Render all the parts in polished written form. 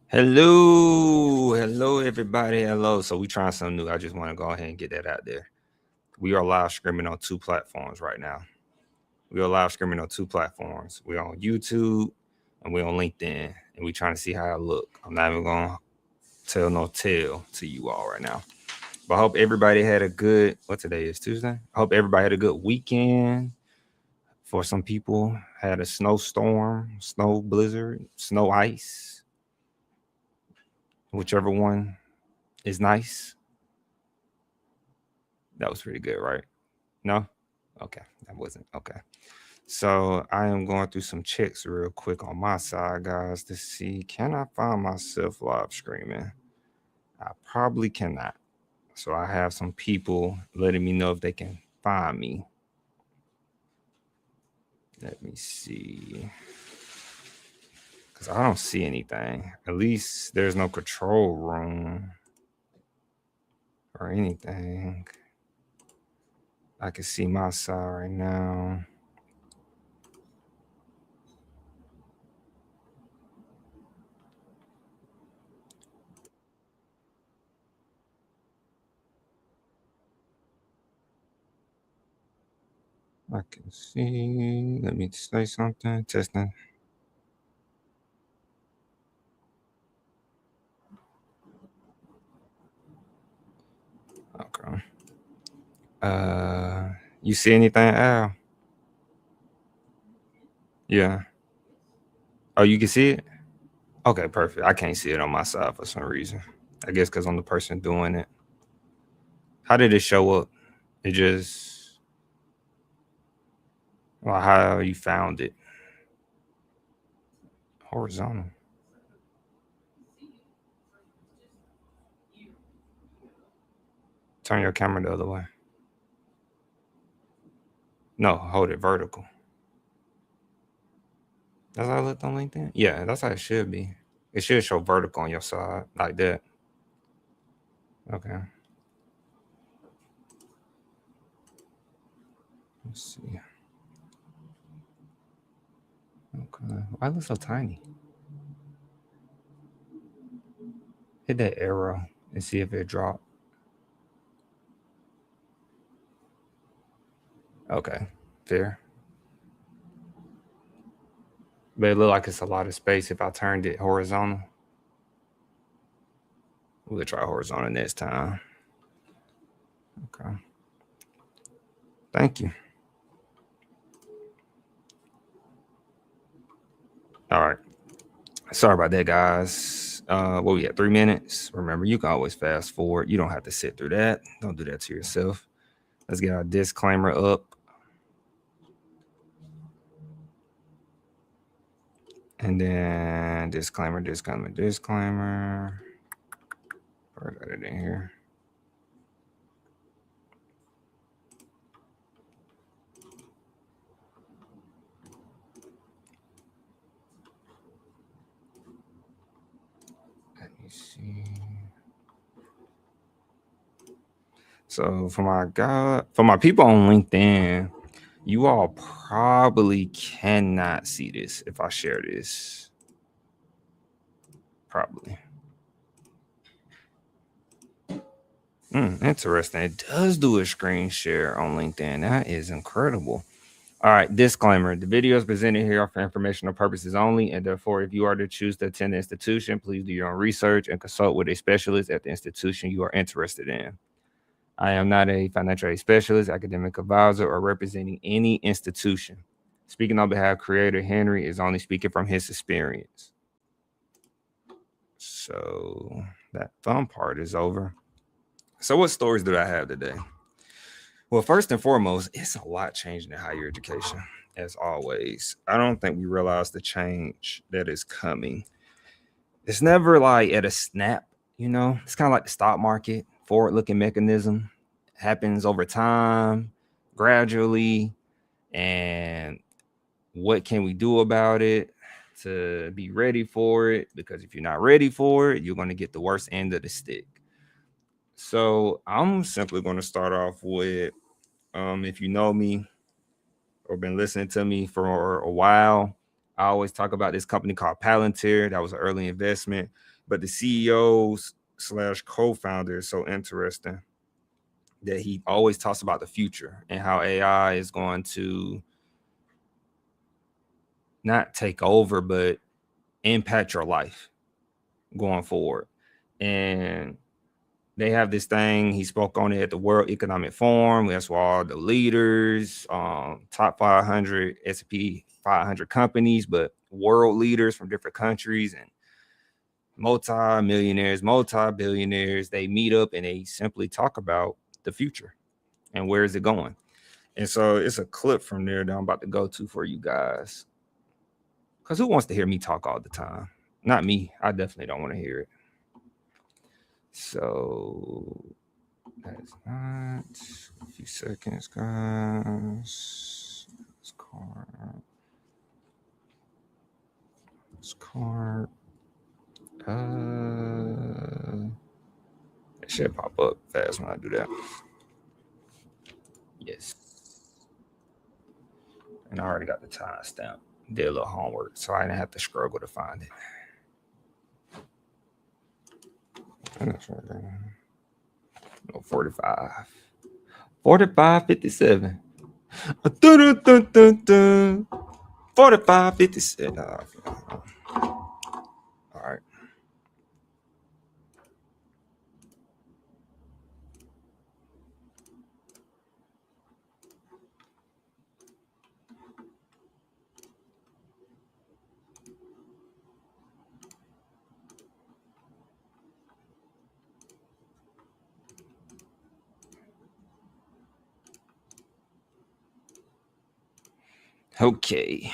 Hello, everybody. Hello. So we trying something new. I just want to go ahead and get that out there. We are live streaming on two platforms right now. We are live streaming on two platforms. We're on YouTube and we're on LinkedIn, and we trying to see how I look. I'm not even gonna tell no tale to you all right now. But I hope everybody had a good what today is Tuesday. I hope everybody had a good weekend. For some people, had a snowstorm, snow blizzard, snow ice, whichever one is nice. That was pretty good, right? No? Okay, that wasn't okay. So I am going through some checks real quick on my side, guys, to see can I find myself live streaming? I probably cannot. So I have some people letting me know if they can find me. Let me see. Because I don't see anything. At least there's no control room or anything. I can see my side right now. I can see. Let me say something. Testing. Okay. You see anything, Al? Yeah. Oh, you can see it? Okay, perfect. I can't see it on my side for some reason. I guess because I'm the person doing it. How did it show up? It just, well, how you found it? Horizontal. Turn your camera the other way. No, hold it vertical. That's how I looked on LinkedIn? Yeah, that's how it should be. It should show vertical on your side like that. Okay. Let's see. Okay. Why look so tiny? Hit that arrow and see if it dropped. Okay. Fair. But it look like it's a lot of space if I turned it horizontal. We'll try horizontal next time. Okay. Thank you. All right. Sorry about that, guys. What we got? 3 minutes. Remember, you can always fast forward. You don't have to sit through that. Don't do that to yourself. Let's get our disclaimer up. And then disclaimer. I got it in here. Let me see. So for my people on LinkedIn, you all probably cannot see this if I share this. Probably. Interesting. It does do a screen share on LinkedIn. That is incredible. All right, disclaimer. The videos presented here are for informational purposes only, and therefore, if you are to choose to attend the institution, please do your own research and consult with a specialist at the institution you are interested in. I am not a financial aid specialist, academic advisor, or representing any institution. Speaking on behalf of Creator Henry is only speaking from his experience. So that fun part is over. So what stories do I have today? Well, first and foremost, it's a lot changing in higher education, as always. I don't think we realize the change that is coming. It's never like at a snap, you know? It's kind of like the stock market, forward looking mechanism happens over time, gradually. And what can we do about it to be ready for it? Because if you're not ready for it, you're going to get the worst end of the stick. So I'm simply going to start off with if you know me or been listening to me for a while, I always talk about this company called Palantir. That was an early investment, but the CEOs / co-founder is so interesting that he always talks about the future and how AI is going to not take over, but impact your life going forward. And they have this thing, he spoke on it at the World Economic Forum. That's where all the leaders, top 500 S&P 500 companies, but world leaders from different countries and multi-millionaires, multi-billionaires, they meet up and they simply talk about the future and where is it going. And so it's a clip from there that I'm about to go to for you guys. Because who wants to hear me talk all the time? Not me. I definitely don't want to hear it. So that's not a few seconds, guys. This card. It should pop up fast when I do that. Yes. And I already got the timestamp. Did a little homework, so I didn't have to struggle to find it. No, 45. 45:57. 45:57. All right. Okay,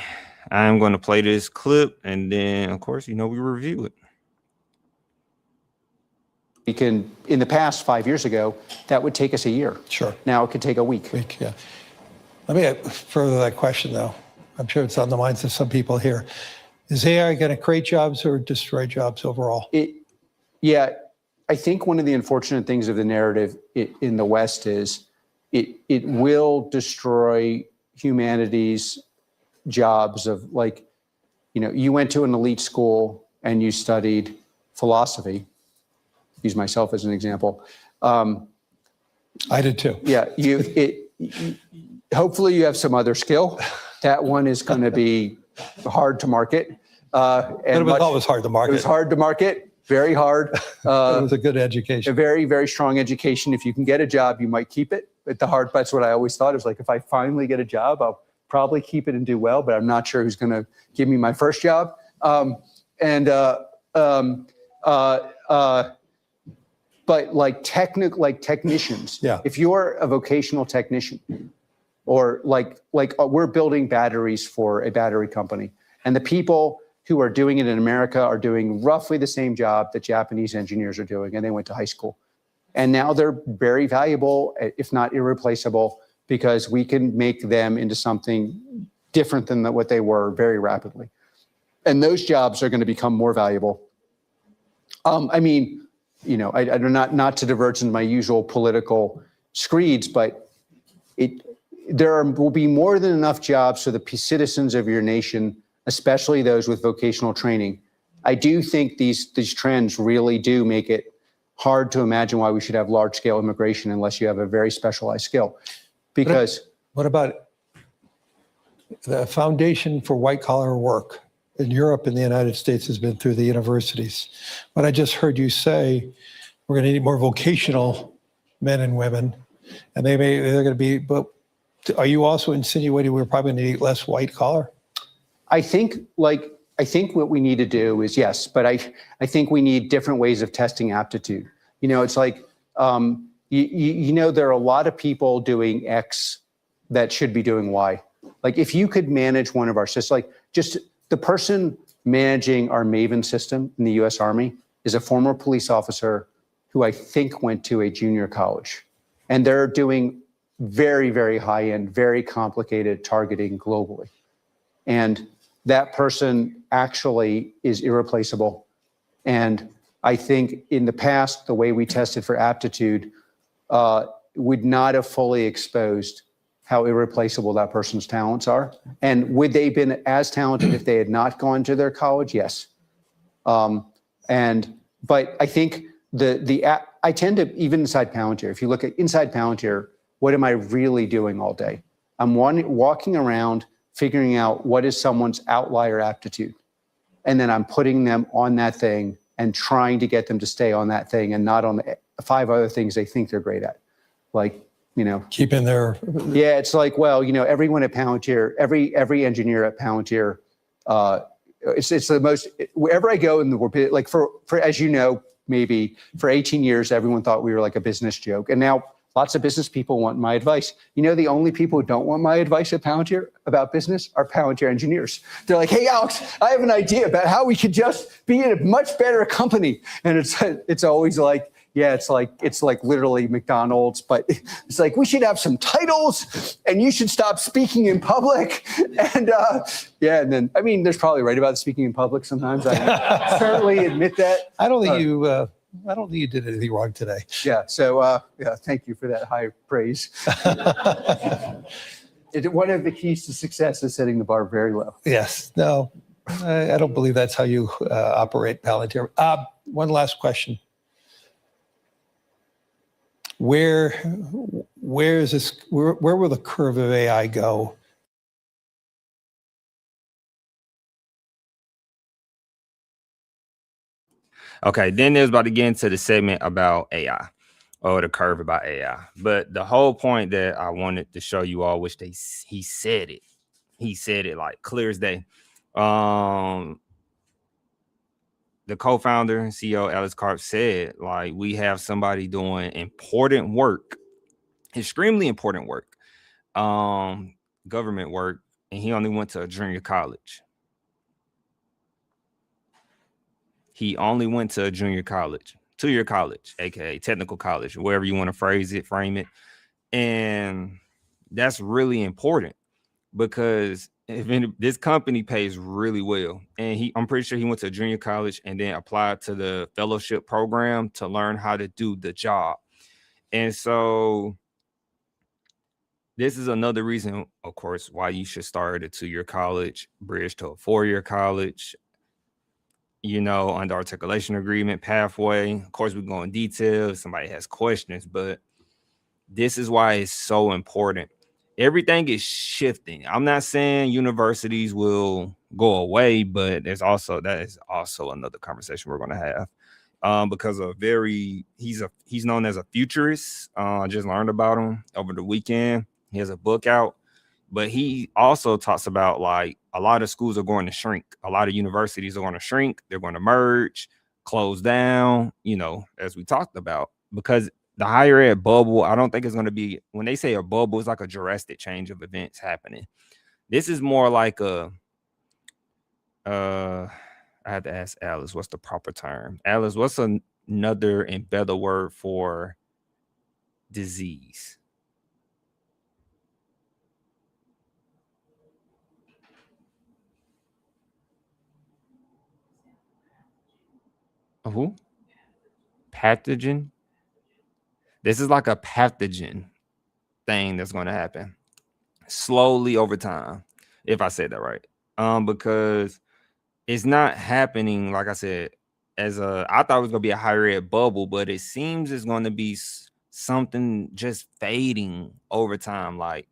I'm going to play this clip, and then, of course, we review it. We can, in the past 5 years ago, that would take us a year. Sure. Now it could take a week. Yeah. Let me further that question, though. I'm sure it's on the minds of some people here. Is AI going to create jobs or destroy jobs overall? Yeah, I think one of the unfortunate things of the narrative in the West is it will destroy humanity's jobs of, like, you went to an elite school and you studied philosophy. Use myself as an example. I did too. Yeah, hopefully you have some other skill. That one is going to be hard to market. But it was always hard to market. It was hard to market, very hard. It was a good education. A very, very strong education. If you can get a job, you might keep it. But that's what I always thought. It was like, if I finally get a job, I'll probably keep it and do well, but I'm not sure who's going to give me my first job. But like technicians, yeah. If you're a vocational technician, or like we're building batteries for a battery company, and the people who are doing it in America are doing roughly the same job that Japanese engineers are doing, and they went to high school. And now they're very valuable, if not irreplaceable, because we can make them into something different than what they were very rapidly. And those jobs are going to become more valuable. I don't not to diverge into my usual political screeds, but will be more than enough jobs for the citizens of your nation, especially those with vocational training. I do think these trends really do make it hard to imagine why we should have large-scale immigration unless you have a very specialized skill. Because what about the foundation for white-collar work in Europe and the United States has been through the universities? What I just heard you say, we're going to need more vocational men and women, and they're going to be. But are you also insinuating we're probably going to need less white-collar? I think what we need to do is, yes, but I think we need different ways of testing aptitude. It's like, there are a lot of people doing X that should be doing Y. Like, if you could manage one of our systems, like just the person managing our Maven system in the US Army is a former police officer who I think went to a junior college. And they're doing very, very high-end, very complicated targeting globally. And that person actually is irreplaceable. And I think in the past, the way we tested for aptitude would not have fully exposed how irreplaceable that person's talents are. And would they been as talented if they had not gone to their college? Yes. But I think I tend to, even inside Palantir, if you look at inside Palantir, what am I really doing all day? I'm walking around figuring out what is someone's outlier aptitude. And then I'm putting them on that thing and trying to get them to stay on that thing and not on the 5 other things they think they're great at. Like, keeping their. Yeah, it's like, well, everyone at Palantir, every engineer at Palantir, it's the most, wherever I go in the world, like for as you know, maybe for 18 years, everyone thought we were like a business joke. And now lots of business people want my advice. The only people who don't want my advice at Palantir about business are Palantir engineers. They're like, hey, Alex, I have an idea about how we could just be in a much better company. And it's always like, yeah, it's like literally McDonald's, but it's like, we should have some titles and you should stop speaking in public. And and then, there's probably right about speaking in public sometimes. I certainly admit that. I don't think you did anything wrong today. Yeah. So, thank you for that high praise. One of the keys to success is setting the bar very low. Yes. No, I don't believe that's how you operate Palantir. One last question. Where will the curve of AI go? Okay, then there's about to get into the segment about AI or the curve about AI. But the whole point that I wanted to show you all, which he said it like clear as day. The co-founder and CEO Yale'S said, like, we have somebody doing important work, extremely important work, government work, and he only went to a junior college. He only went to a junior college, 2-year college, aka technical college, wherever you want to frame it. And that's really important because this company pays really well. And I'm pretty sure he went to a junior college and then applied to the fellowship program to learn how to do the job. And so this is another reason, of course, why you should start at a 2-year college, bridge to a 4-year college, under articulation agreement pathway. Of course, we go in detail if somebody has questions, but this is why it's so important. Everything is shifting. I'm not saying universities will go away, but that is also another conversation we're going to have because he's known as a futurist. I just learned about him over the weekend. He has a book out, but he also talks about like a lot of schools are going to shrink. A lot of universities are going to shrink. They're going to merge, close down, as we talked about, because the higher ed bubble, I don't think it's going to be, when they say a bubble, it's like a drastic change of events happening. This is more like I have to ask Alice, what's the proper term? Alice, what's another and better word for disease? Who? Pathogen? This is like a pathogen thing that's going to happen slowly over time, if I said that right. Because it's not happening, like I said, I thought it was going to be a higher ed bubble, but it seems it's going to be something just fading over time. Like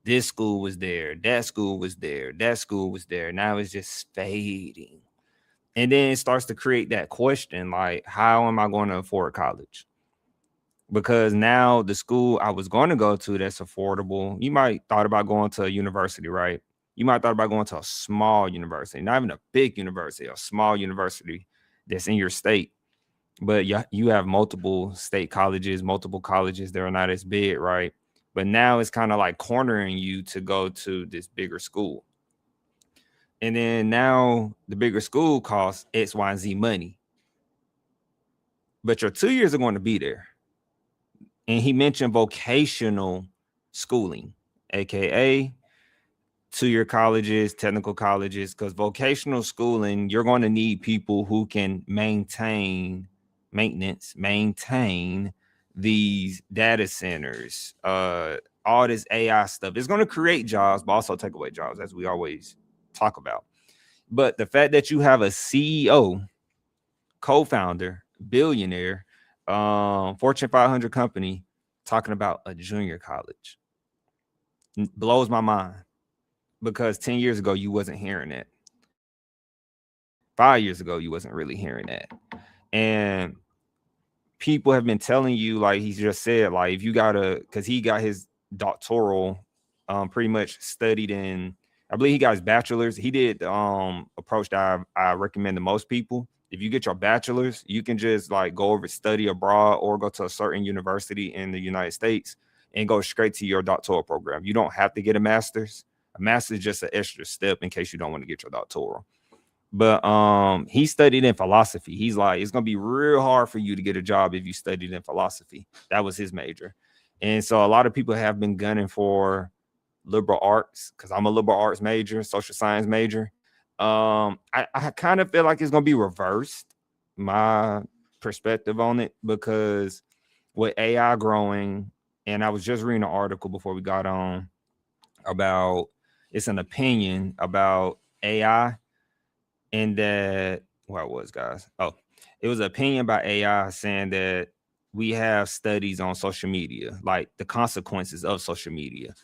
this school was there, that school was there, that school was there. Now it's just fading. And then it starts to create that question, like, how am I going to afford college? Because now the school I was going to go to that's affordable, you might thought about going to a university, right? You might thought about going to a small university, not even a big university, a small university that's in your state. But you have multiple state colleges, multiple colleges that are not as big, right? But now it's kind of like cornering you to go to this bigger school. And then now the bigger school costs X, Y, and Z money. But your 2 years are going to be there. And he mentioned vocational schooling, AKA 2-year colleges, technical colleges, because vocational schooling, you're going to need people who can maintain these data centers, all this AI stuff. It's going to create jobs, but also take away jobs, as we always talk about. But the fact that you have a CEO, co-founder, billionaire, Fortune 500 company talking about a junior college blows my mind, because 10 years ago, you wasn't hearing that. 5 years ago, you wasn't really hearing that. And people have been telling you, like he just said, like, if you gotta, because he got his doctoral pretty much studied in, I believe he got his bachelor's. He did the approach that I recommend to most people. If you get your bachelor's, you can just like go over study abroad or go to a certain university in the United States and go straight to your doctoral program. You don't have to get a master's. A master's is just an extra step in case you don't want to get your doctoral. But he studied in philosophy. He's like, it's gonna be real hard for you to get a job if you studied in philosophy. That was his major. And so a lot of people have been gunning for liberal arts, because I'm a liberal arts major, social science major. I kind of feel like it's gonna be reversed, my perspective on it, because with AI growing, and I was just reading an article before we got on about, it's an opinion about AI, and that, what was, guys? Oh, it was an opinion by AI saying that we have studies on social media, like the consequences of social media.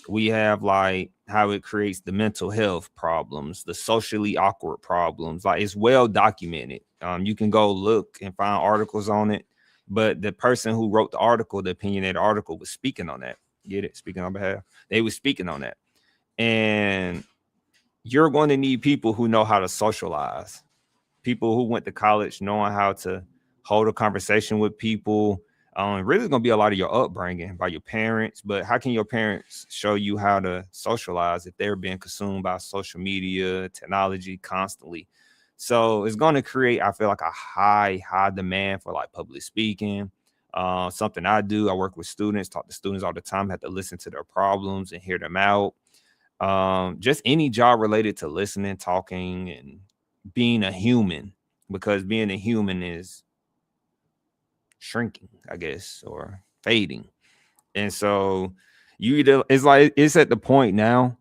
We have like how it creates the mental health problems, the socially awkward problems. Like, it's well documented. You can go look and find articles on it. But the person who wrote the article, the opinionated article, was speaking on that. Get it? Speaking on behalf. They were speaking on that. And you're going to need people who know how to socialize, people who went to college knowing how to hold a conversation with people. Really going to be a lot of your upbringing by your parents, but how can your parents show you how to socialize if they're being consumed by social media, technology constantly? So it's going to create, I feel like, a high demand for like public speaking. Something I do, I work with students, talk to students all the time, have to listen to their problems and hear them out. Just any job related to listening, talking, and being a human, because being a human is shrinking, I guess, or fading. And so you either, it's like, it's at the point now,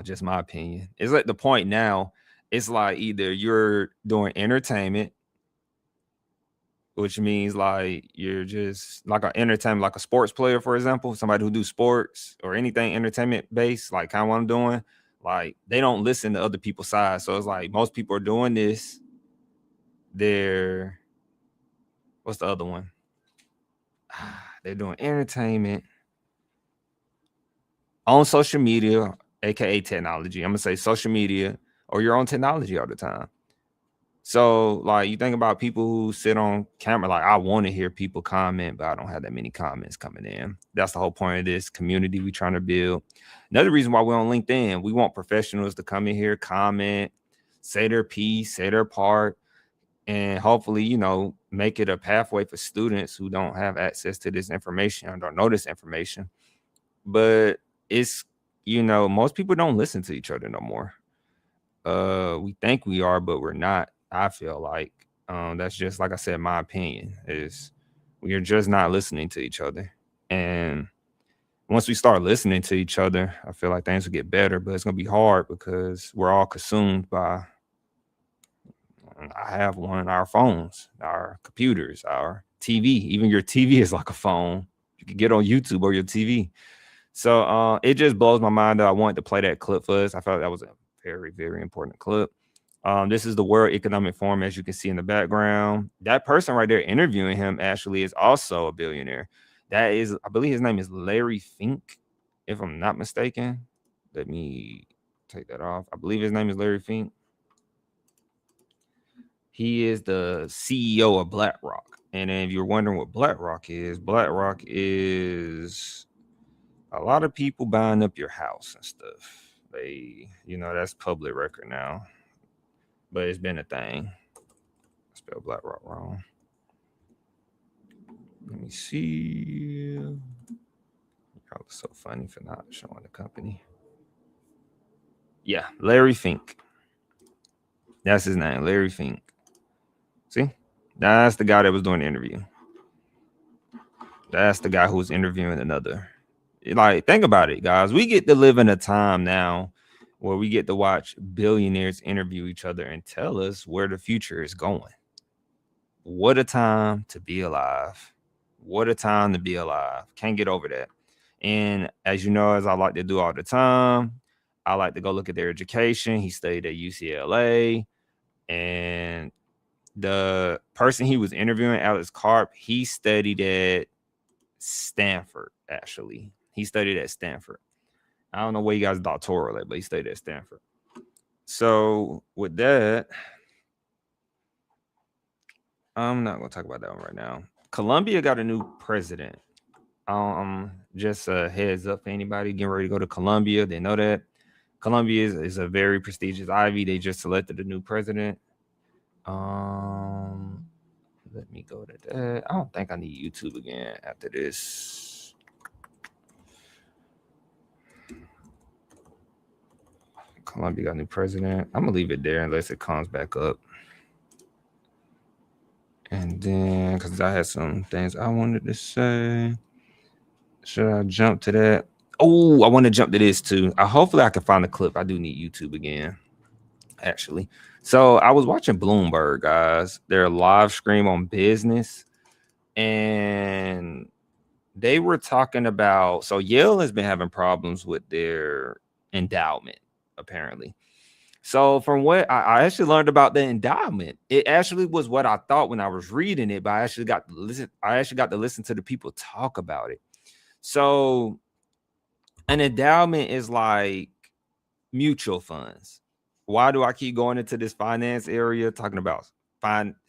just my opinion, it's at the point now, it's like either you're doing entertainment, which means like you're just like an entertainment, like a sports player, for example, somebody who do sports or anything entertainment based, like kind of what I'm doing. Like, they don't listen to other people's side. So it's like most people are doing this. They're, what's the other one? They're doing entertainment on social media, aka technology. I'm gonna say social media, or you're on technology all the time. So like, you think about people who sit on camera, like, I want to hear people comment, but I don't have that many comments coming in. That's the whole point of this community we're trying to build. Another reason why we're on LinkedIn, we want professionals to come in here, comment, say their piece, say their part, and hopefully, you know, make it a pathway for students who don't have access to this information or don't know this information. But it's, you know, most people don't listen to each other no more. We think we are, but we're not. I feel like that's just, like I said, my opinion is we are just not listening to each other. And once we start listening to each other, I feel like things will get better, but it's going to be hard because we're all consumed by, I have one, our phones, our computers, our TV. Even your TV is like a phone. You can get on YouTube or your TV. So it just blows my mind that I wanted to play that clip for us. I felt that was a very, very important clip. This is the World Economic Forum, as you can see in the background. That person right there interviewing him actually is also a billionaire. That is, I believe his name is Larry Fink, if I'm not mistaken. Let me take that off. I believe his name is Larry Fink. He is the CEO of BlackRock. And then if you're wondering what BlackRock is a lot of people buying up your house and stuff. They, you know, that's public record now. But it's been a thing. I spelled BlackRock wrong. Let me see. Probably so funny for not showing the company. Yeah, Larry Fink. That's his name, Larry Fink. See? That's the guy that was doing the interview. That's the guy who was interviewing another Like, think about it, guys. We get to live in a time now where we get to watch billionaires interview each other and tell us where the future is going. What a time to be alive. What a time to be alive. Can't get over that. And as you know, as I like to do all the time, I like to go look at their education. He studied at UCLA. And the person he was interviewing, Alex Karp, he studied at Stanford, actually. He studied at Stanford. I don't know where he got his doctoral at, but he studied at Stanford. So with that, I'm not going to talk about that one right now. Colombia got a new president. Just a heads up for anybody getting ready to go to Colombia. They know that Colombia is a very prestigious Ivy. They just selected a new president. Let me go to that. I don't think I need YouTube again after this. Colombia got a new president. I'm gonna leave it there unless it comes back up. And then, because I had some things I wanted to say. Should I jump to that? Oh, I want to jump to this too. Hopefully I can find the clip. I do need YouTube again, actually. So I was watching Bloomberg, guys, their live stream on business, and they were talking about, so Yale has been having problems with their endowment, apparently. So from what I actually learned about the endowment, it actually was what I thought when I was reading it, but I actually got to listen to the people talk about it. So an endowment is like mutual funds. Why do I keep going into this finance area talking about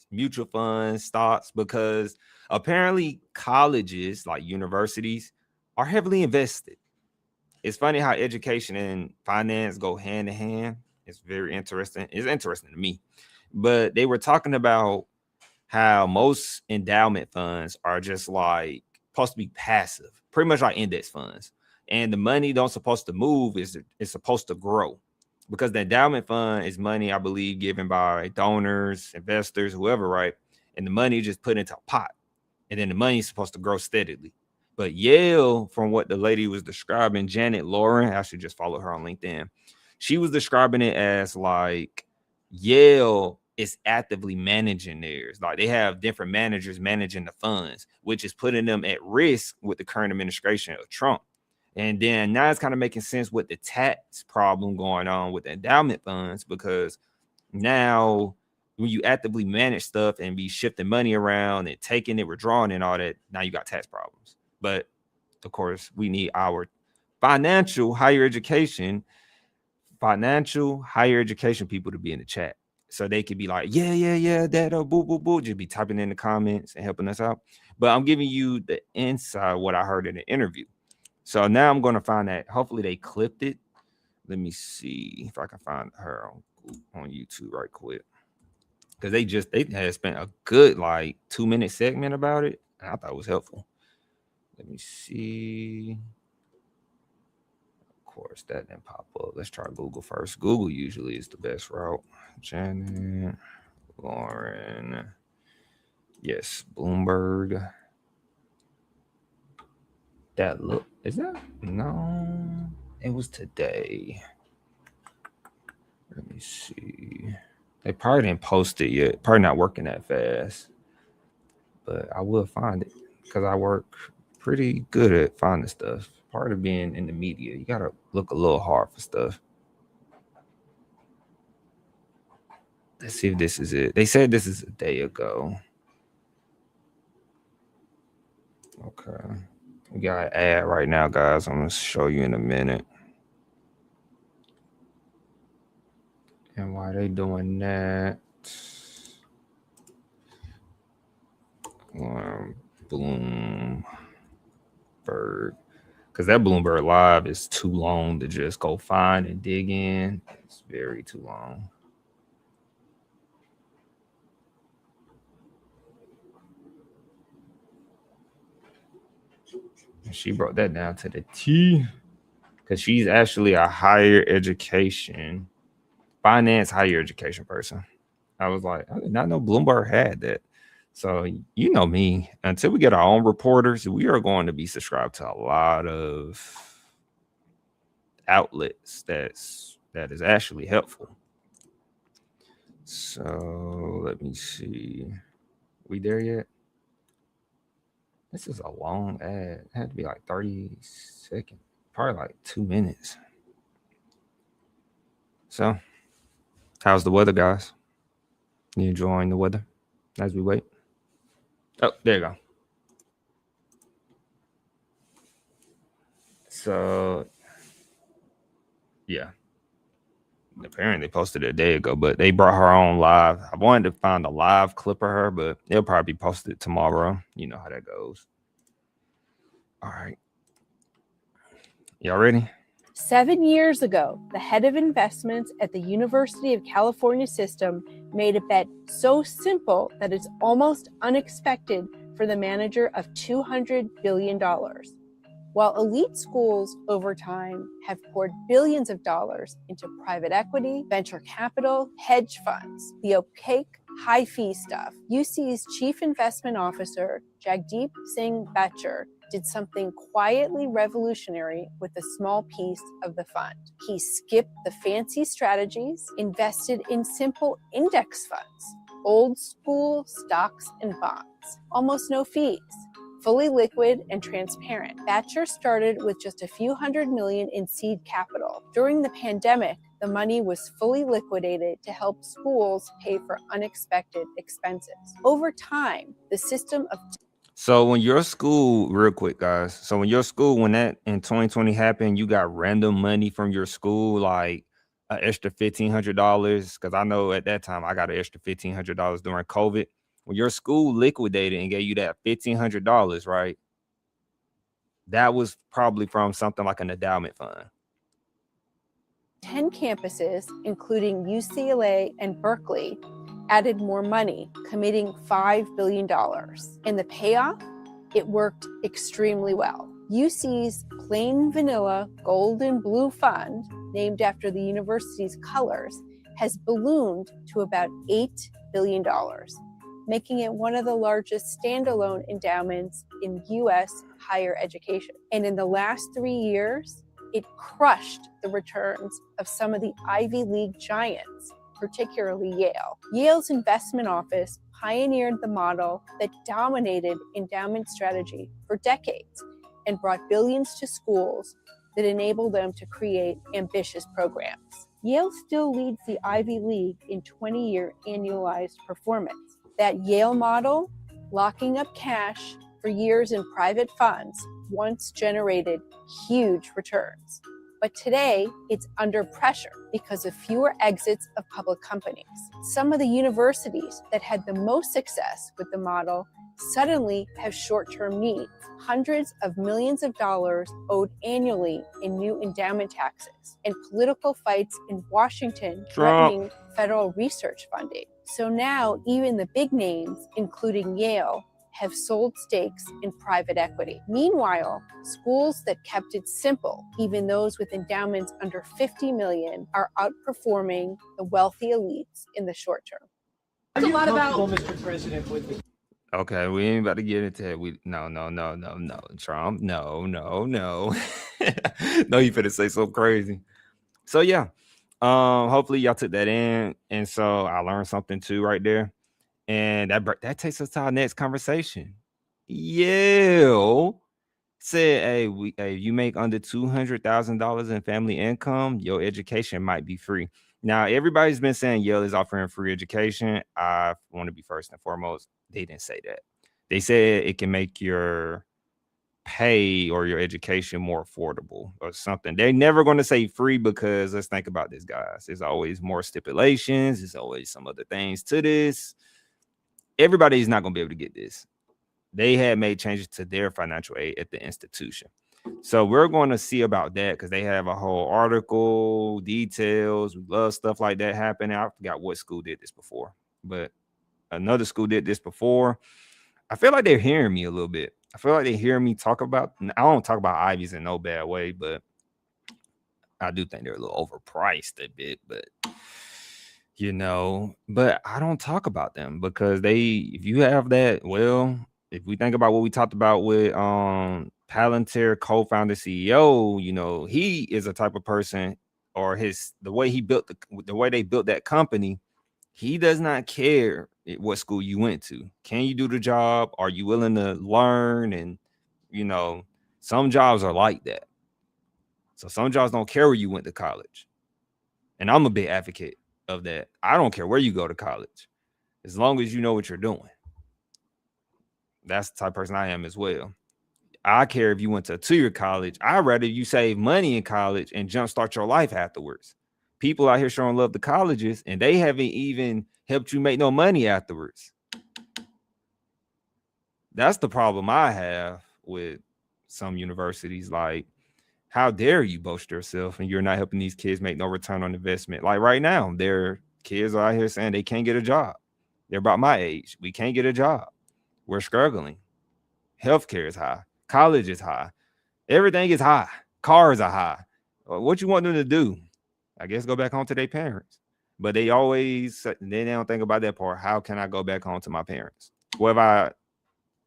mutual funds, stocks? Because apparently colleges, like universities, are heavily invested. It's funny how education and finance go hand in hand. It's very interesting. It's interesting to me. But they were talking about how most endowment funds are just like supposed to be passive, pretty much like index funds. And the money don't supposed to move, it's supposed to grow. Because the endowment fund is money, I believe, given by donors, investors, whoever, right? And the money is just put into a pot. And then the money is supposed to grow steadily. But Yale, from what the lady was describing, Janet Lauren, I should just follow her on LinkedIn. She was describing it as like Yale is actively managing theirs. Like they have different managers managing the funds, which is putting them at risk with the current administration of Trump. And then now it's kind of making sense with the tax problem going on with the endowment funds, because now when you actively manage stuff and be shifting money around and taking it, withdrawing and all that, now you got tax problems. But of course, we need our financial higher education people to be in the chat. So they could be like, yeah, that, boo, boo, boo. Just be typing in the comments and helping us out. But I'm giving you the inside, what I heard in the interview. So now I'm going to find that. Hopefully they clipped it. Let me see if I can find her on YouTube right quick. Because they had spent a good like 2-minute segment about it. I thought it was helpful. Let me see. Of course, that didn't pop up. Let's try Google first. Google usually is the best route. Janet Lauren. Yes, Bloomberg. That look, is that? No, it was today. Let me see. They probably didn't post it yet. Probably not working that fast. But I will find it because I work pretty good at finding stuff. Part of being in the media, you gotta look a little hard for stuff. Let's see if this is it. They said this is a day ago. Okay. We got an ad right now, guys. I'm going to show you in a minute. And why they doing that? Bloomberg. Because that Bloomberg Live is too long to just go find and dig in. It's very too long. She brought that down to the T, because she's actually a higher education, finance higher education person. I was like, I did not know Bloomberg had that. So you know me, until we get our own reporters, we are going to be subscribed to a lot of outlets that is actually helpful. So let me see. We there yet? This is a long ad. It had to be like 30 seconds, probably like 2 minutes. So, how's the weather, guys? You enjoying the weather as we wait? Oh, there you go. So, yeah. Apparently they posted it a day ago, but they brought her on live. I wanted to find a live clip of her, but they'll probably be posted tomorrow. You know how that goes. All right. Y'all ready? 7 years ago, the head of investments at the University of California system made a bet so simple that it's almost unexpected for the manager of $200 billion. While elite schools over time have poured billions of dollars into private equity, venture capital, hedge funds, the opaque, high-fee stuff, UC's chief investment officer, Jagdeep Singh Bachchan, did something quietly revolutionary with a small piece of the fund. He skipped the fancy strategies, invested in simple index funds, old school stocks and bonds, almost no fees, fully liquid and transparent. Bachchan started with just a few $100 million in seed capital. During the pandemic, the money was fully liquidated to help schools pay for unexpected expenses. Over time, the system of So when your school, real quick, guys. So when your school, when that in 2020 happened, you got random money from your school, like an extra $1,500. Because I know at that time I got an extra $1,500 during COVID. When your school liquidated and gave you that $1,500, right? That was probably from something like an endowment fund. 10 campuses, including UCLA and Berkeley, added more money, committing $5 billion. And the payoff? It worked extremely well. UC's plain vanilla gold and blue fund, named after the university's colors, has ballooned to about $8 billion, making it one of the largest standalone endowments in U.S. higher education. And in the last 3 years, it crushed the returns of some of the Ivy League giants, particularly Yale. Yale's investment office pioneered the model that dominated endowment strategy for decades and brought billions to schools that enabled them to create ambitious programs. Yale still leads the Ivy League in 20-year annualized performance. That Yale model, locking up cash for years in private funds, once generated huge returns. But today, it's under pressure because of fewer exits of public companies. Some of the universities that had the most success with the model suddenly have short-term needs, hundreds of millions of dollars owed annually in new endowment taxes, and political fights in Washington threatening federal research funding. So now even the big names, including Yale, have sold stakes in private equity. Meanwhile, schools that kept it simple, even those with endowments under $50 million, are outperforming the wealthy elites in the short term. There's a lot about Mr. President with the Okay, we ain't about to get into it. No, Trump, no. No, you finna say something crazy. So yeah, hopefully y'all took that in, and so I learned something too right there, and that takes us to our next conversation. Yale said, "Hey, you make under $200,000 in family income, your education might be free." Now, everybody's been saying Yale is offering free education. I want to be first and foremost. They didn't say that. They said it can make your pay or your education more affordable or something. They're never going to say free because let's think about this, guys. There's always more stipulations. There's always some other things to this. Everybody's not going to be able to get this. They had made changes to their financial aid at the institution. So we're going to see about that because they have a whole article, details. We love stuff like that happening. I forgot what school did this before, but another school did this before. I feel like they're hearing me a little bit. I feel like they hear me talk about, I don't talk about Ivies in no bad way, but I do think they're a little overpriced a bit. But but I don't talk about them because if you have that, well, if we think about what we talked about with Palantir co-founder CEO, he is a type of person, or the way they built that company, he does not care what school you went to. Can you do the job? Are you willing to learn? And some jobs are like that. So some jobs don't care where you went to college. And I'm a big advocate of that. I don't care where you go to college, as long as you know what you're doing. That's the type of person I am as well. I care if you went to a 2-year college. I'd rather you save money in college and jumpstart your life afterwards. People out here showing love to colleges, and they haven't even helped you make no money afterwards. That's the problem I have with some universities. Like, how dare you boast yourself and you're not helping these kids make no return on investment? Like right now, their kids are out here saying they can't get a job. They're about my age. We can't get a job. We're struggling. Healthcare is high. College is high. Everything is high. Cars are high. What you want them to do? I guess go back home to their parents. But they don't think about that part. How can I go back home to my parents? Well, have I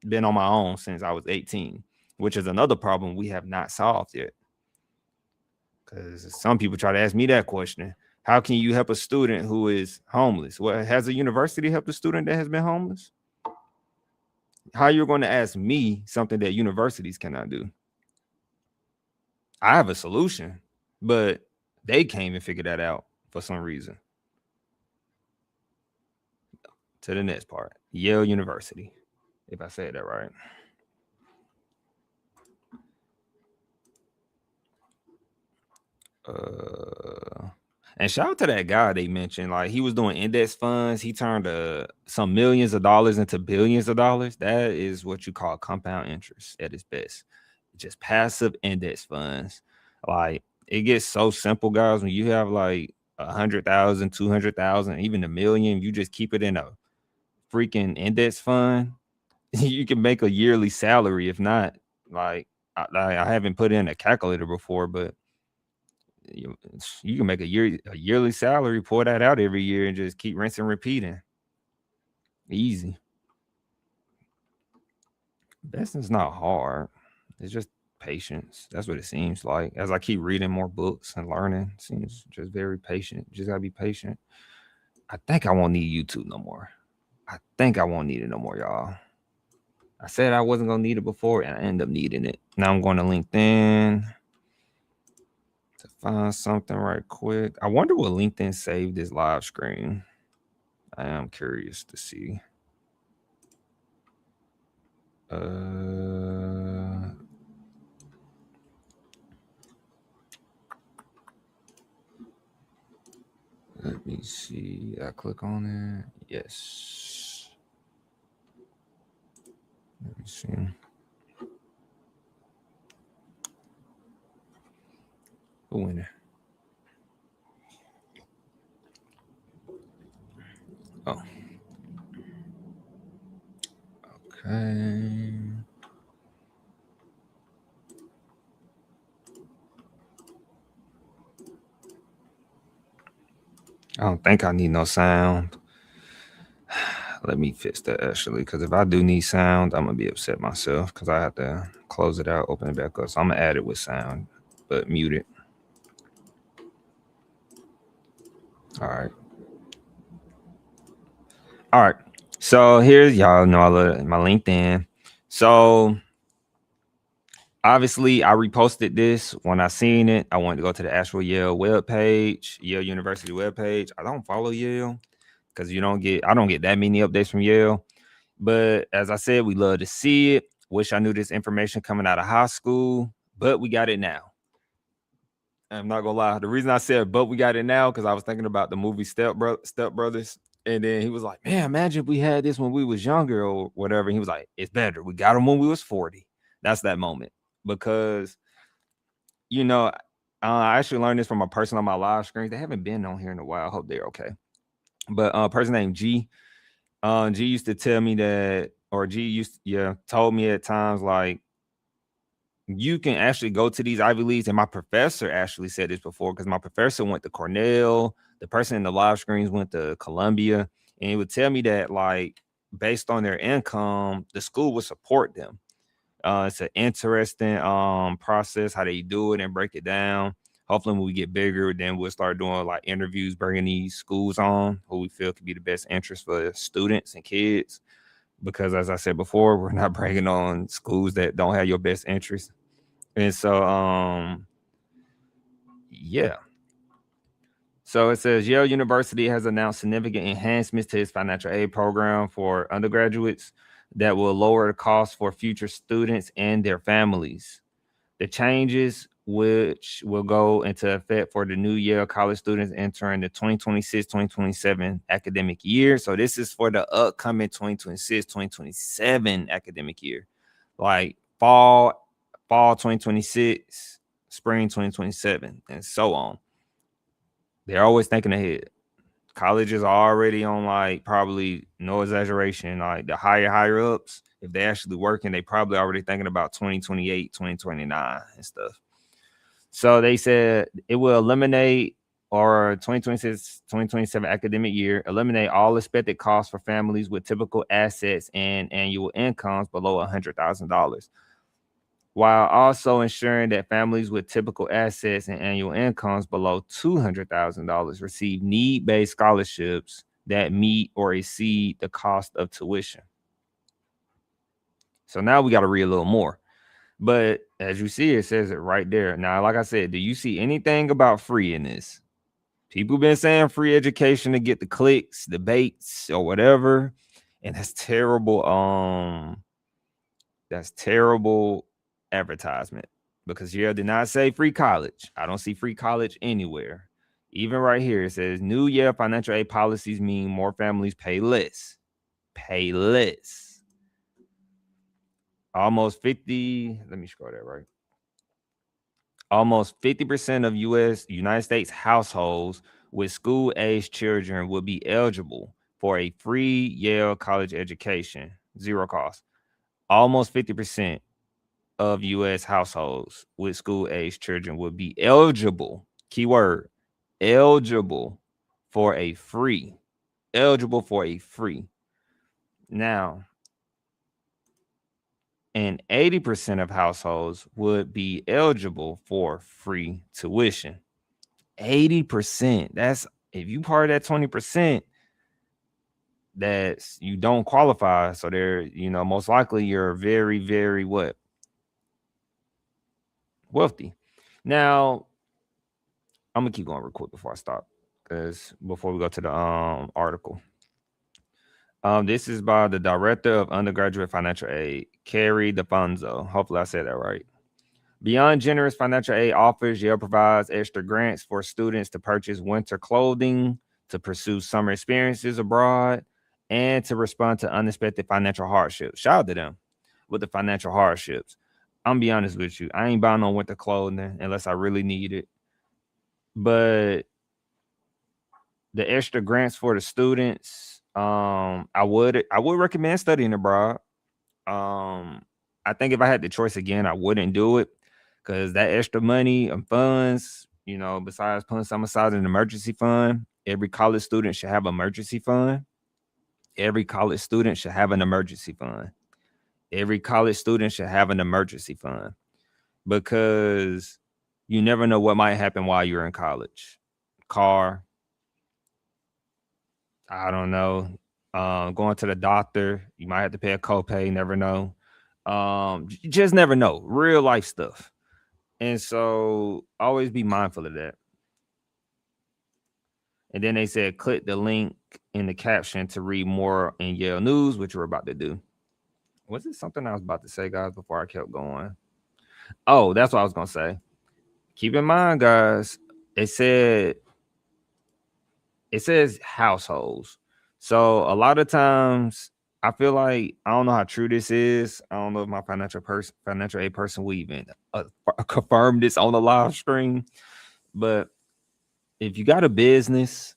been on my own since I was 18, which is another problem we have not solved yet. Because some people try to ask me that question. How can you help a student who is homeless? Well, has a university helped a student that has been homeless? How you're going to ask me something that universities cannot do? I have a solution, but they can't even figure that out for some reason. To the next part, Yale University, if I said that right. And shout out to that guy they mentioned. Like, he was doing index funds. He turned some millions of dollars into billions of dollars. That is what you call compound interest at its best. Just passive index funds. Like, it gets so simple, guys. When you have like 100,000, 200,000, even $1 million, you just keep it in a freaking index fund. You can make a yearly salary. If not, like, I haven't put in a calculator before, but you can make a yearly salary, pour that out every year, and just keep rinsing and repeating. Easy. Investing's not hard. It's just patience. That's what it seems like. As I keep reading more books and learning, it seems just very patient. Just gotta be patient. I think I won't need YouTube no more. I think I won't need it no more, y'all. I said I wasn't gonna need it before, and I end up needing it. Now I'm going to LinkedIn to find something right quick. I wonder what LinkedIn saved this live screen. I am curious to see. Let me see. I click on it. Yes. Let me see. Who in there? Oh. Okay. I don't think I need no sound. Let me fix that actually, because if I do need sound, I'm gonna be upset myself because I have to close it out, open it back up. So I'm gonna add it with sound, but mute it. All right. So here's, y'all know I love my LinkedIn. So obviously I reposted this when I seen it. I wanted to go to the actual Yale webpage, Yale University webpage. I don't follow Yale because I don't get that many updates from Yale. But as I said, we love to see it. Wish I knew this information coming out of high school, but we got it now. I'm not gonna lie. The reason I said but we got it now, because I was thinking about the movie Step Brothers. And then he was like, man, imagine if we had this when we was younger or whatever. And he was like, it's better. We got them when we was 40. That's that moment. Because, I actually learned this from a person on my live screen. They haven't been on here in a while. I hope they're okay. But a person named G. G used to tell me that, or told me at times, like, you can actually go to these Ivy Leagues. And my professor actually said this before, because my professor went to Cornell, The person in the live screens went to Columbia, and it would tell me that, like, based on their income, the school would support them. It's an interesting process how they do it and break it down. Hopefully, when we get bigger, then we'll start doing like interviews, bringing these schools on who we feel could be the best interest for students and kids. Because as I said before, we're not bringing on schools that don't have your best interest. And so, yeah. So it says Yale University has announced significant enhancements to its financial aid program for undergraduates that will lower the cost for future students and their families. The changes, which will go into effect for the new Yale college students entering the 2026-2027 academic year. So this is for the upcoming 2026-2027 academic year, like fall 2026, spring 2027, and so on. They're always thinking ahead. Colleges are already on, like, probably, no exaggeration, like the higher ups, if they're actually working, they probably already thinking about 2028, 2029 and stuff. So they said it will eliminate, or 2026, 2027 academic year, eliminate all expected costs for families with typical assets and annual incomes below $100,000, while also ensuring that families with typical assets and annual incomes below $200,000 receive need-based scholarships that meet or exceed the cost of tuition. So now we got to read a little more. But as you see, it says it right there. Now, like I said, do you see anything about free in this? People been saying free education to get the clicks, the baits, or whatever. And that's terrible. That's terrible advertisement, because Yale did not say free college. I don't see free college anywhere. Even right here, it says new Yale financial aid policies mean more families pay less. Pay less. Almost 50, let me scroll that right. Almost 50% of United States households with school-aged children will be eligible for a free Yale college education, zero cost. Almost 50% of U.S. households with school-aged children would be eligible, keyword, eligible for a free. Eligible for a free. Now, and 80% of households would be eligible for free tuition. 80%. That's, if you part of that 20%, that's, you don't qualify. So there, you know, most likely you're very, very what? Wealthy. Now, I'm gonna keep going real quick before I stop, because before we go to the article. This is by the Director of Undergraduate Financial Aid, Carrie DeFonso. Hopefully I said that right. Beyond generous financial aid offers, Yale provides extra grants for students to purchase winter clothing, to pursue summer experiences abroad, and to respond to unexpected financial hardships. Shout out to them with the financial hardships. I'm be honest with you, I ain't buying no winter clothing unless I really need it. But the extra grants for the students, I would recommend studying abroad. I think if I had the choice again, I wouldn't do it, because that extra money and funds, you know, besides putting some aside in an emergency fund, every college student should have an emergency fund. Every college student should have an emergency fund. Every college student should have an emergency fund, because you never know what might happen while you're in college. Car, I don't know, going to the doctor, you might have to pay a copay, never know. Just never know, real life stuff. And so always be mindful of that. And then they said, click the link in the caption to read more in Yale News, which we're about to do. Was it something I was about to say, guys, before I kept going? Oh, that's what I was going to say. Keep in mind, guys, it says households. So a lot of times I feel like, I don't know how true this is. I don't know if my financial aid person will even confirm this on the live stream. But if you got a business,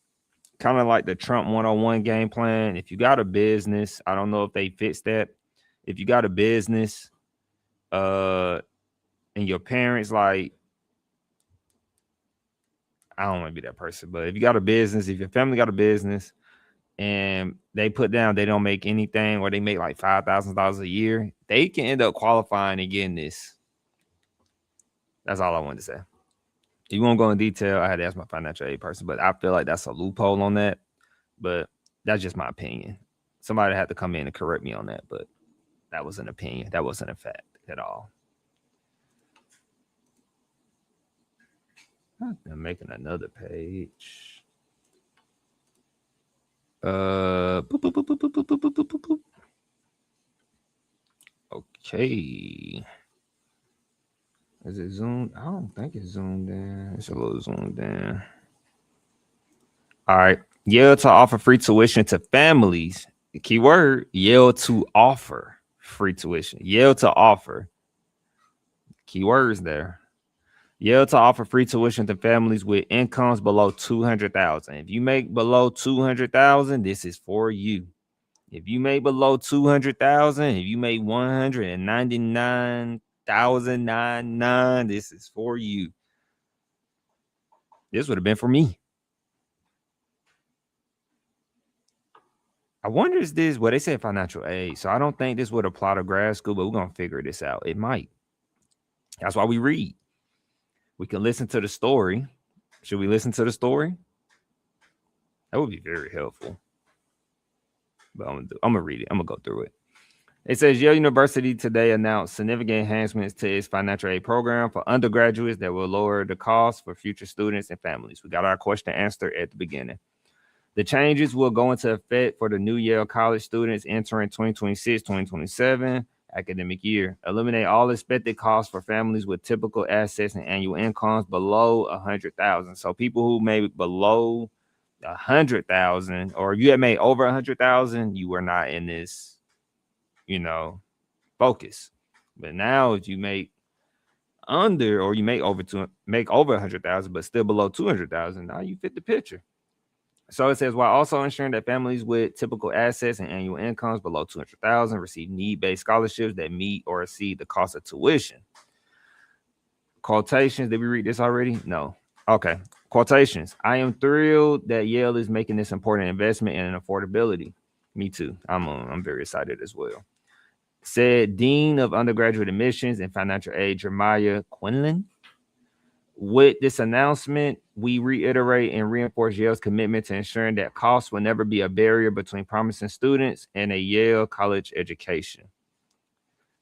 kind of like the Trump 101 game plan, if you got a business, I don't know if they fixed that. If you got a business, and your parents, like, I don't want to be that person, but if you got a business, if your family got a business and they put down they don't make anything or they make like $5,000 a year, they can end up qualifying and getting this. That's all I wanted to say. If you won't go in detail, I had to ask my financial aid person, but I feel like that's a loophole on that. But that's just my opinion. Somebody had to come in and correct me on that, but that was an opinion. That wasn't a fact at all. I'm making another page. Boop, boop, boop, boop, boop, boop, boop, boop, boop, boop. Okay. Is it zoomed? I don't think it's zoomed in. It's a little zoomed in. All right. Yale to offer free tuition to families. The key word, Yale to offer free tuition. Yale to offer. Key words there. Yale to offer free tuition to families with incomes below $200,000. If you make below $200,000, this is for you. If you make below $200,000, if you make $199,099, this is for you. This would have been for me. I wonder is this, well, they said financial aid. So I don't think this would apply to grad school, but we're going to figure this out. It might. That's why we read. We can listen to the story. Should we listen to the story? That would be very helpful. But I'm gonna read it. I'm gonna go through it. It says Yale University today announced significant enhancements to its financial aid program for undergraduates that will lower the cost for future students and families. We got our question answered at the beginning. The changes will go into effect for the new Yale College students entering 2026-2027 academic year. Eliminate all expected costs for families with typical assets and annual incomes below $100,000. So people who made below $100,000, or if you had made over $100,000, you were not in this, focus. But now, if you make under, or you make over $100,000, but still below $200,000, now you fit the picture. So it says, while also ensuring that families with typical assets and annual incomes below $200,000 receive need-based scholarships that meet or exceed the cost of tuition. Quotations. Did we read this already? No. Okay. Quotations. I am thrilled that Yale is making this important investment in affordability. Me too. I'm very excited as well. Said Dean of Undergraduate Admissions and Financial Aid, Jeremiah Quinlan. With this announcement, we reiterate and reinforce Yale's commitment to ensuring that costs will never be a barrier between promising students and a Yale college education.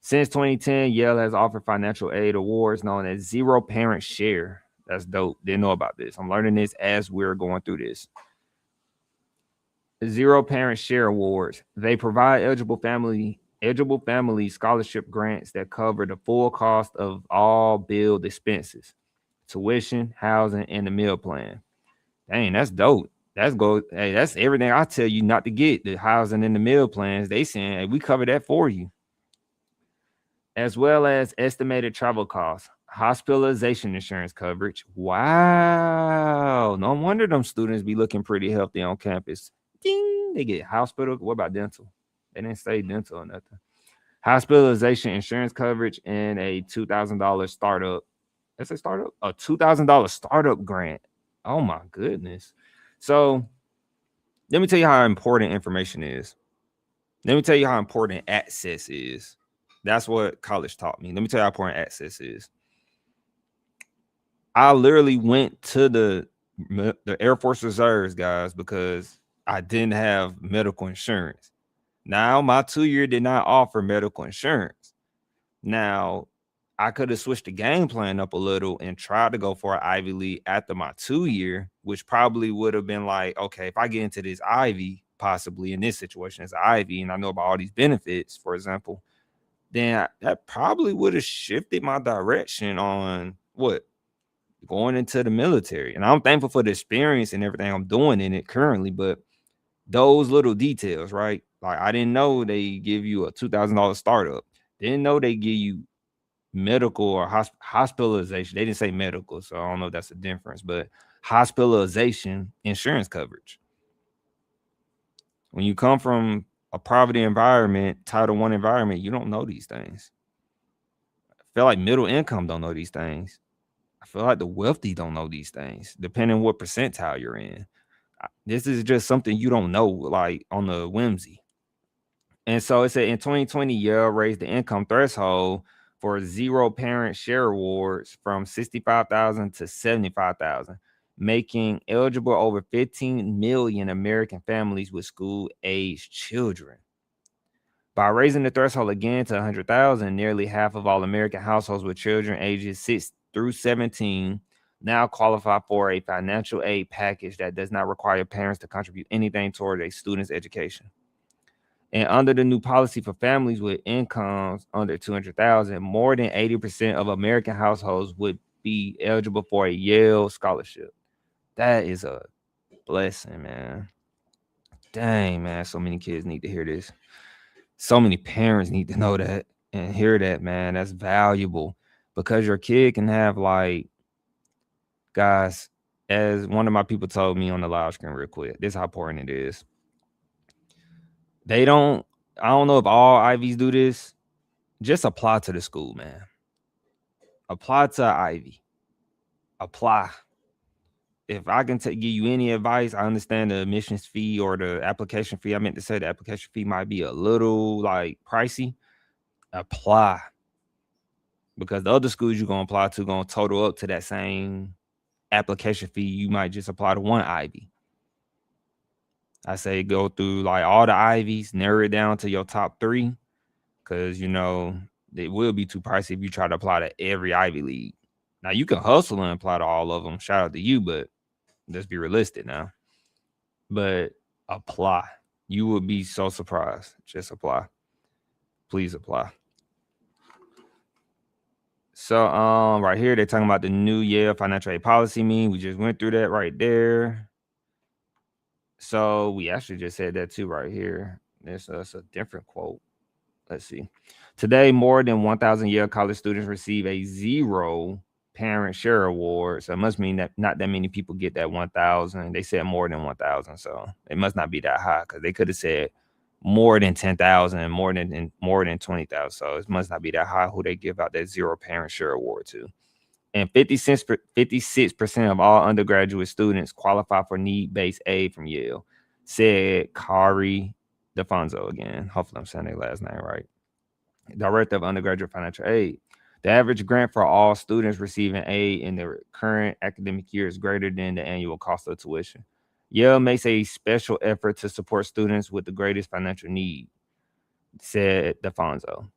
Since 2010, Yale has offered financial aid awards known as Zero Parent Share. That's dope. Didn't know about this. I'm learning this as we're going through this. Zero Parent Share Awards. They provide eligible family scholarship grants that cover the full cost of all billed expenses. Tuition, housing, and the meal plan. Dang, that's dope. That's everything I tell you not to get. The housing and the meal plans. They saying, hey, we cover that for you. As well as estimated travel costs, hospitalization insurance coverage. Wow. No wonder them students be looking pretty healthy on campus. Ding, they get hospital. What about dental? They didn't say dental or nothing. Hospitalization insurance coverage and a $2,000 startup. That's a startup? A $2,000 startup grant. Oh my goodness. So let me tell you how important information is. Let me tell you how important access is. That's what college taught me. Let me tell you how important access is. I literally went to the Air Force Reserves, guys, because I didn't have medical insurance. Now, my 2-year did not offer medical insurance. Now, I could have switched the game plan up a little and tried to go for an Ivy League after my 2-year, which probably would have been like, okay, if I get into this Ivy, possibly in this situation as an Ivy, and I know about all these benefits, for example, then that probably would have shifted my direction on what? Going into the military. And I'm thankful for the experience and everything I'm doing in it currently, but those little details, right? Like I didn't know they give you a $2,000 startup. Didn't know they give you medical or hospitalization. They didn't say medical, so I don't know if that's a difference, but hospitalization insurance coverage. When you come from a poverty environment, Title I environment, you don't know these things. I feel like middle income don't know these things. I feel like the wealthy don't know these things, depending what percentile you're in. This is just something you don't know, like on the whimsy. And so it said in 2020, Yale raised the income threshold for zero parent share awards from 65,000 to 75,000, making eligible over 15 million American families with school-aged children. By raising the threshold again to 100,000, nearly half of all American households with children ages 6 through 17 now qualify for a financial aid package that does not require parents to contribute anything toward a student's education. And under the new policy for families with incomes under 200,000, more than 80% of American households would be eligible for a Yale scholarship. That is a blessing, man. Dang, man, so many kids need to hear this. So many parents need to know that and hear that, man. That's valuable because your kid can have, like, guys, as one of my people told me on the live screen real quick, this is how important it is. I don't know if all Ivies do this. Just apply to the school, man. Apply to Ivy. Apply. If I can give you any advice, I understand the admissions fee or the application fee. I meant to say the application fee might be a little like pricey. Apply. Because the other schools you're going to apply to going to total up to that same application fee. You might just apply to one Ivy. I say go through like all the Ivies, narrow it down to your top 3, because you know it will be too pricey if you try to apply to every Ivy League. Now you can hustle and apply to all of them. Shout out to you, but let's be realistic now. But apply. You will be so surprised. Just apply. Please apply. So right here they're talking about the new Yale financial aid policy mean. We just went through that right there. So we actually just said that too right here. That's a different quote. Let's see. Today, more than 1,000 Yale college students receive a zero parent share award. So it must mean that not that many people get that 1,000. They said more than 1,000. So it must not be that high because they could have said more than 10,000, more than 20,000. So it must not be that high who they give out that zero parent share award to. And 56% of all undergraduate students qualify for need-based aid from Yale, said Kari DeFonso again. Hopefully I'm saying their last name right. Director of Undergraduate Financial Aid. The average grant for all students receiving aid in the current academic year is greater than the annual cost of tuition. Yale makes a special effort to support students with the greatest financial need, said DeFonso.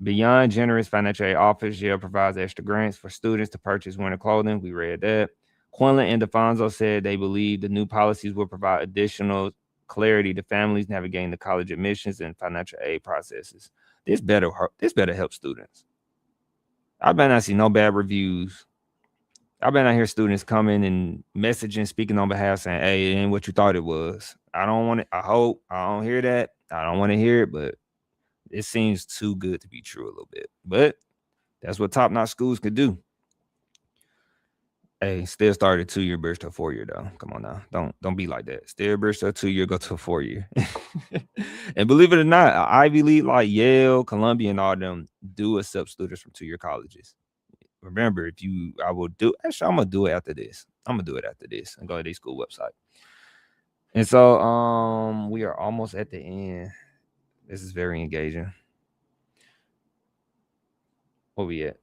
Beyond generous financial aid offers, Yale provides extra grants for students to purchase winter clothing. We read that. Quinlan and DeFonso said they believe the new policies will provide additional clarity to families navigating the college admissions and financial aid processes. This better help students. I better not see no bad reviews. I better not hear students coming and messaging, speaking on behalf, saying, hey, it ain't what you thought it was. I don't want it. I hope I don't hear that. I don't want to hear it, but it seems too good to be true a little bit. But that's what top-notch schools could do. Hey, still started 2-year bridge to a 4-year though. Come on now. Don't be like that. Still bridge to a 2-year, go to a 4-year. And believe it or not, Ivy League like Yale, Columbia, and all them do accept students from 2-year colleges. Remember, I'm gonna do it after this. I'm gonna do it after this and go to their school website. And so we are almost at the end. This is very engaging. Where we at?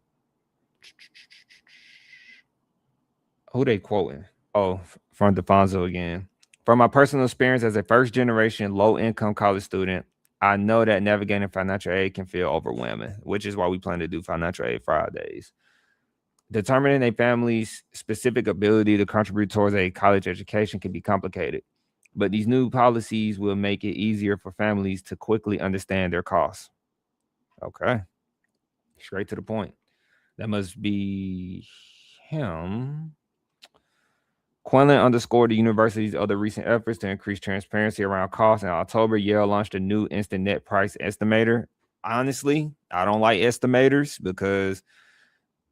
Who they quoting? Oh, from DeFonso again. From my personal experience as a first-generation low-income college student, I know that navigating financial aid can feel overwhelming, which is why we plan to do Financial Aid Fridays. Determining a family's specific ability to contribute towards a college education can be complicated, but these new policies will make it easier for families to quickly understand their costs. Okay. Straight to the point. That must be him. Quinlan underscored the university's other recent efforts to increase transparency around costs. In October, Yale launched a new instant net price estimator. Honestly, I don't like estimators because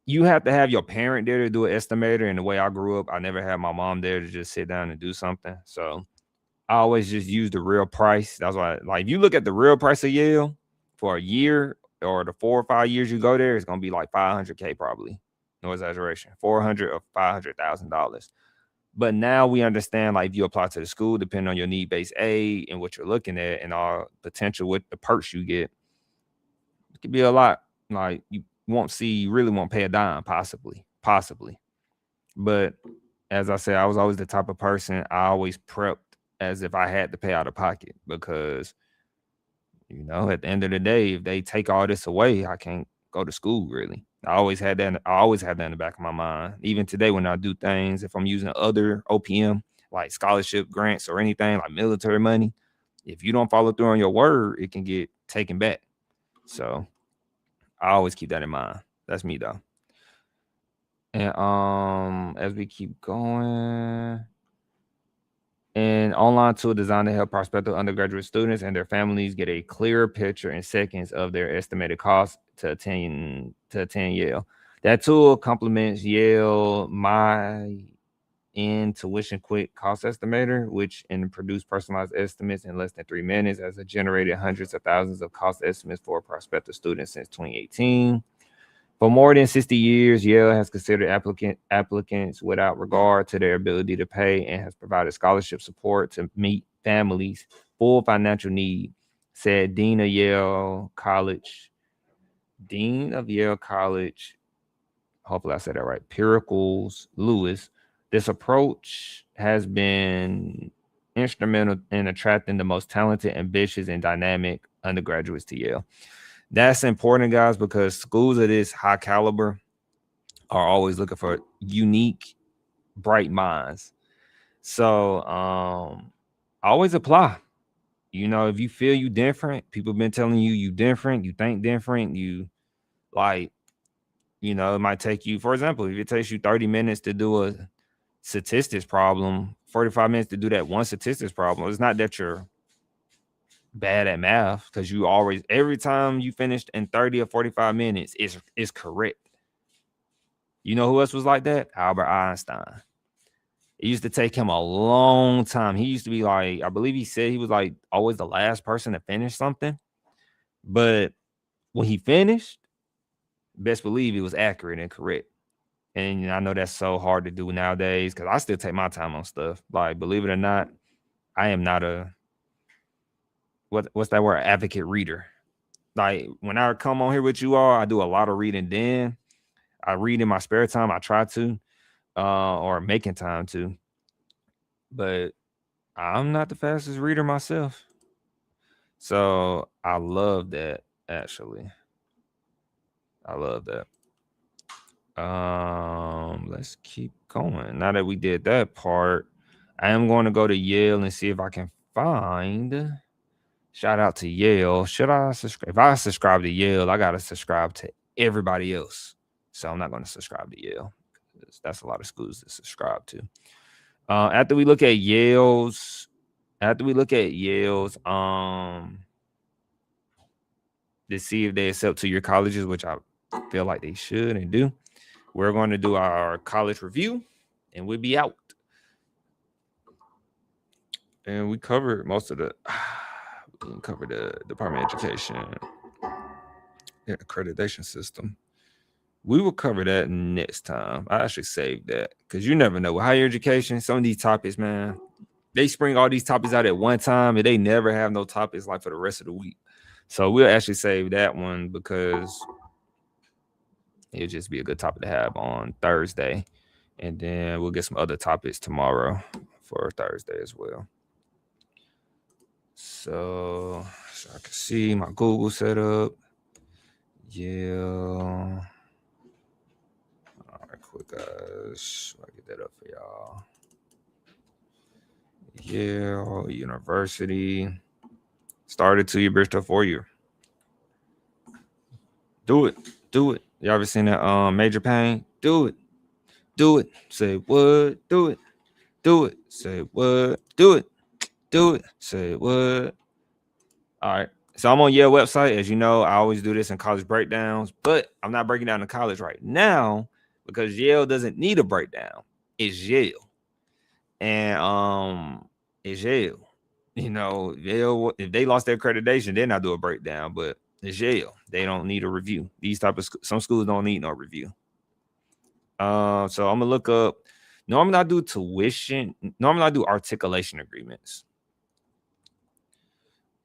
you have to have your parent there to do an estimator. And the way I grew up, I never had my mom there to just sit down and do something. So I always just use the real price. That's why, like, if you look at the real price of Yale for a year or the 4 or 5 years you go there, it's going to be like $500K probably. no exaggeration, $400,000 or $500,000. But now we understand, like, if you apply to the school, depending on your need-based aid and what you're looking at and all potential with the perks you get, it could be a lot. Like, you really won't pay a dime, possibly. But as I said, I was always the type of person, I always prepped as if I had to pay out of pocket because, at the end of the day, if they take all this away, I can't go to school really. I always had that in the back of my mind. Even today when I do things, if I'm using other OPM, like scholarship grants or anything like military money, if you don't follow through on your word, it can get taken back. So I always keep that in mind. That's me though. And as we keep going, an online tool designed to help prospective undergraduate students and their families get a clearer picture in seconds of their estimated costs to attend Yale. That tool complements Yale My Tuition Quick Cost Estimator, which produce personalized estimates in less than 3 minutes, as it generated hundreds of thousands of cost estimates for prospective students since 2018. For more than 60 years, Yale has considered applicants without regard to their ability to pay and has provided scholarship support to meet families' full financial need, said Dean of Yale College, hopefully I said that right, Pericles Lewis. This approach has been instrumental in attracting the most talented, ambitious, and dynamic undergraduates to Yale. That's important, guys, because schools of this high caliber are always looking for unique, bright minds. So always apply. If you feel you different, people have been telling you different, you think different, it might take you, for example, if it takes you 30 minutes to do a statistics problem, 45 minutes to do that one statistics problem, it's not that you're bad at math, because you always, every time you finished in 30 or 45 minutes is correct. You know who else was like that? Albert Einstein. It used to take him a long time. He used to be like, I believe he said he was like always the last person to finish something, but when he finished, best believe it was accurate and correct. And I know that's so hard to do nowadays, because I still take my time on stuff. Like, believe it or not, I am not a what's that word? Advocate reader. Like, when I come on here with you all, I do a lot of reading. Then I read in my spare time. I try to, or making time to. But I'm not the fastest reader myself. So I love that, actually. I love that. Let's keep going. Now that we did that part, I am going to go to Yale and see if I can find. Shout out to Yale. Should I subscribe? If I subscribe to Yale, I got to subscribe to everybody else. So I'm not going to subscribe to Yale. That's a lot of schools to subscribe to. After we look at Yale's, to see if they accept 2-year colleges, which I feel like they should and do, we're going to do our college review and we'll be out. And we covered most of the... We didn't cover the Department of Education accreditation system. We will cover that next time. I actually saved that, because you never know with higher education, some of these topics, man, they spring all these topics out at one time and they never have no topics like for the rest of the week. So we'll actually save that one, because it'll just be a good topic to have on Thursday. And then we'll get some other topics tomorrow for Thursday as well. So I can see my Google setup. Yale. All right, quick, guys. I get that up for y'all. Yale University. Started 2-year, Bristol 4-year. Do it. Y'all ever seen that Major Payne? Do it. Say what? Do it. Say what? Do it. Say what? All right. So I'm on Yale website. As you know, I always do this in college breakdowns, but I'm not breaking down the college right now because Yale doesn't need a breakdown. It's Yale. And it's Yale. Yale, if they lost their accreditation, then I do a breakdown, but it's Yale. They don't need a review. Some schools don't need no review. So I'm gonna look up. Normally I do tuition. Normally I do articulation agreements.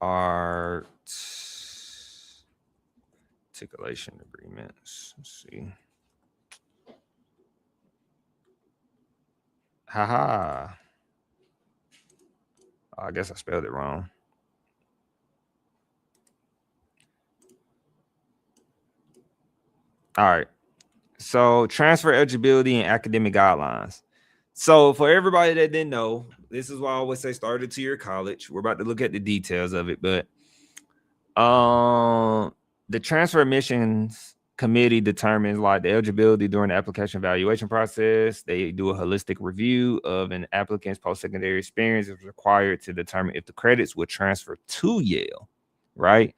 Articulation agreements. Let's see. Haha. I guess I spelled it wrong. All right. So transfer eligibility and academic guidelines. So for everybody that didn't know, this is why I always say start a 2-year college. We're about to look at the details of it, but the transfer admissions committee determines like the eligibility during the application evaluation process. They do a holistic review of an applicant's post-secondary experience is required to determine if the credits would transfer to Yale, right?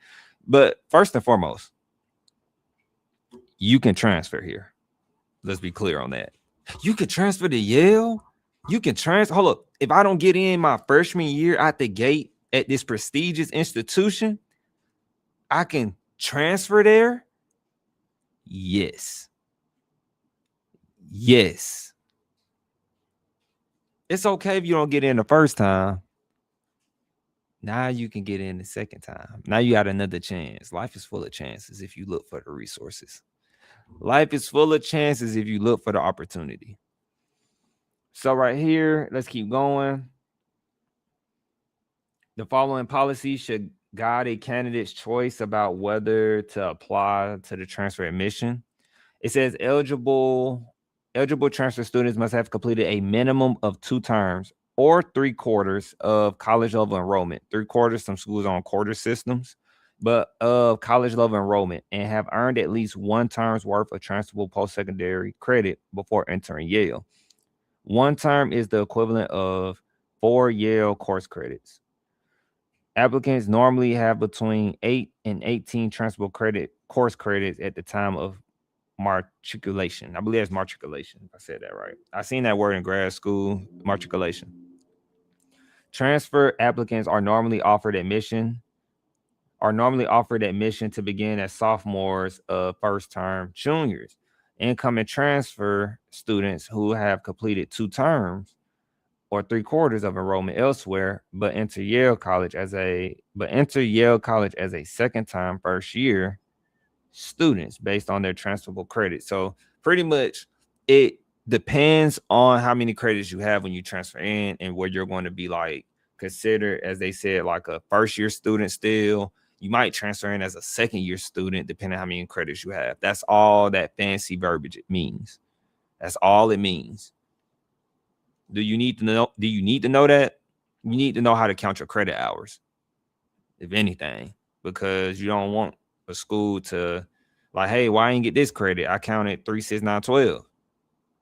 But first and foremost, you can transfer here. Let's be clear on that. You can transfer to Yale. You can transfer. Hold up. If I don't get in my freshman year out the gate at this prestigious institution, I can transfer there. Yes. Yes. It's okay if you don't get in the first time. Now you can get in the second time. Now you got another chance. Life is full of chances if you look for the resources. Life is full of chances if you look for the opportunity. So right here, let's keep going. The following policy should guide a candidate's choice about whether to apply to the transfer admission. It says eligible transfer students must have completed a minimum of 2 terms or 3/4 of college level enrollment. 3/4, some schools are on quarter systems, but of college level enrollment, and have earned at least 1 term's worth of transferable post-secondary credit before entering Yale. 1 term is the equivalent of 4 Yale course credits. Applicants normally have between 8 and 18 transferable course credits at the time of matriculation. I believe that's matriculation, if I said that right. I seen that word in grad school, matriculation. Transfer applicants are normally offered admission to begin as sophomores of first term juniors. Incoming transfer students who have completed 2 terms or 3/4 of enrollment elsewhere, but enter Yale College as a second time first year students based on their transferable credit. So pretty much it depends on how many credits you have when you transfer in and where you're going to be like considered, as they said, like a first year student still. You might transfer in as a second year student depending on how many credits you have. That's all that fancy verbiage it means. That's all it means. Do you need to know that? You need to know how to count your credit hours, if anything, because you don't want a school to like, hey, why I didn't get this credit? I counted 3, 6, 9, 12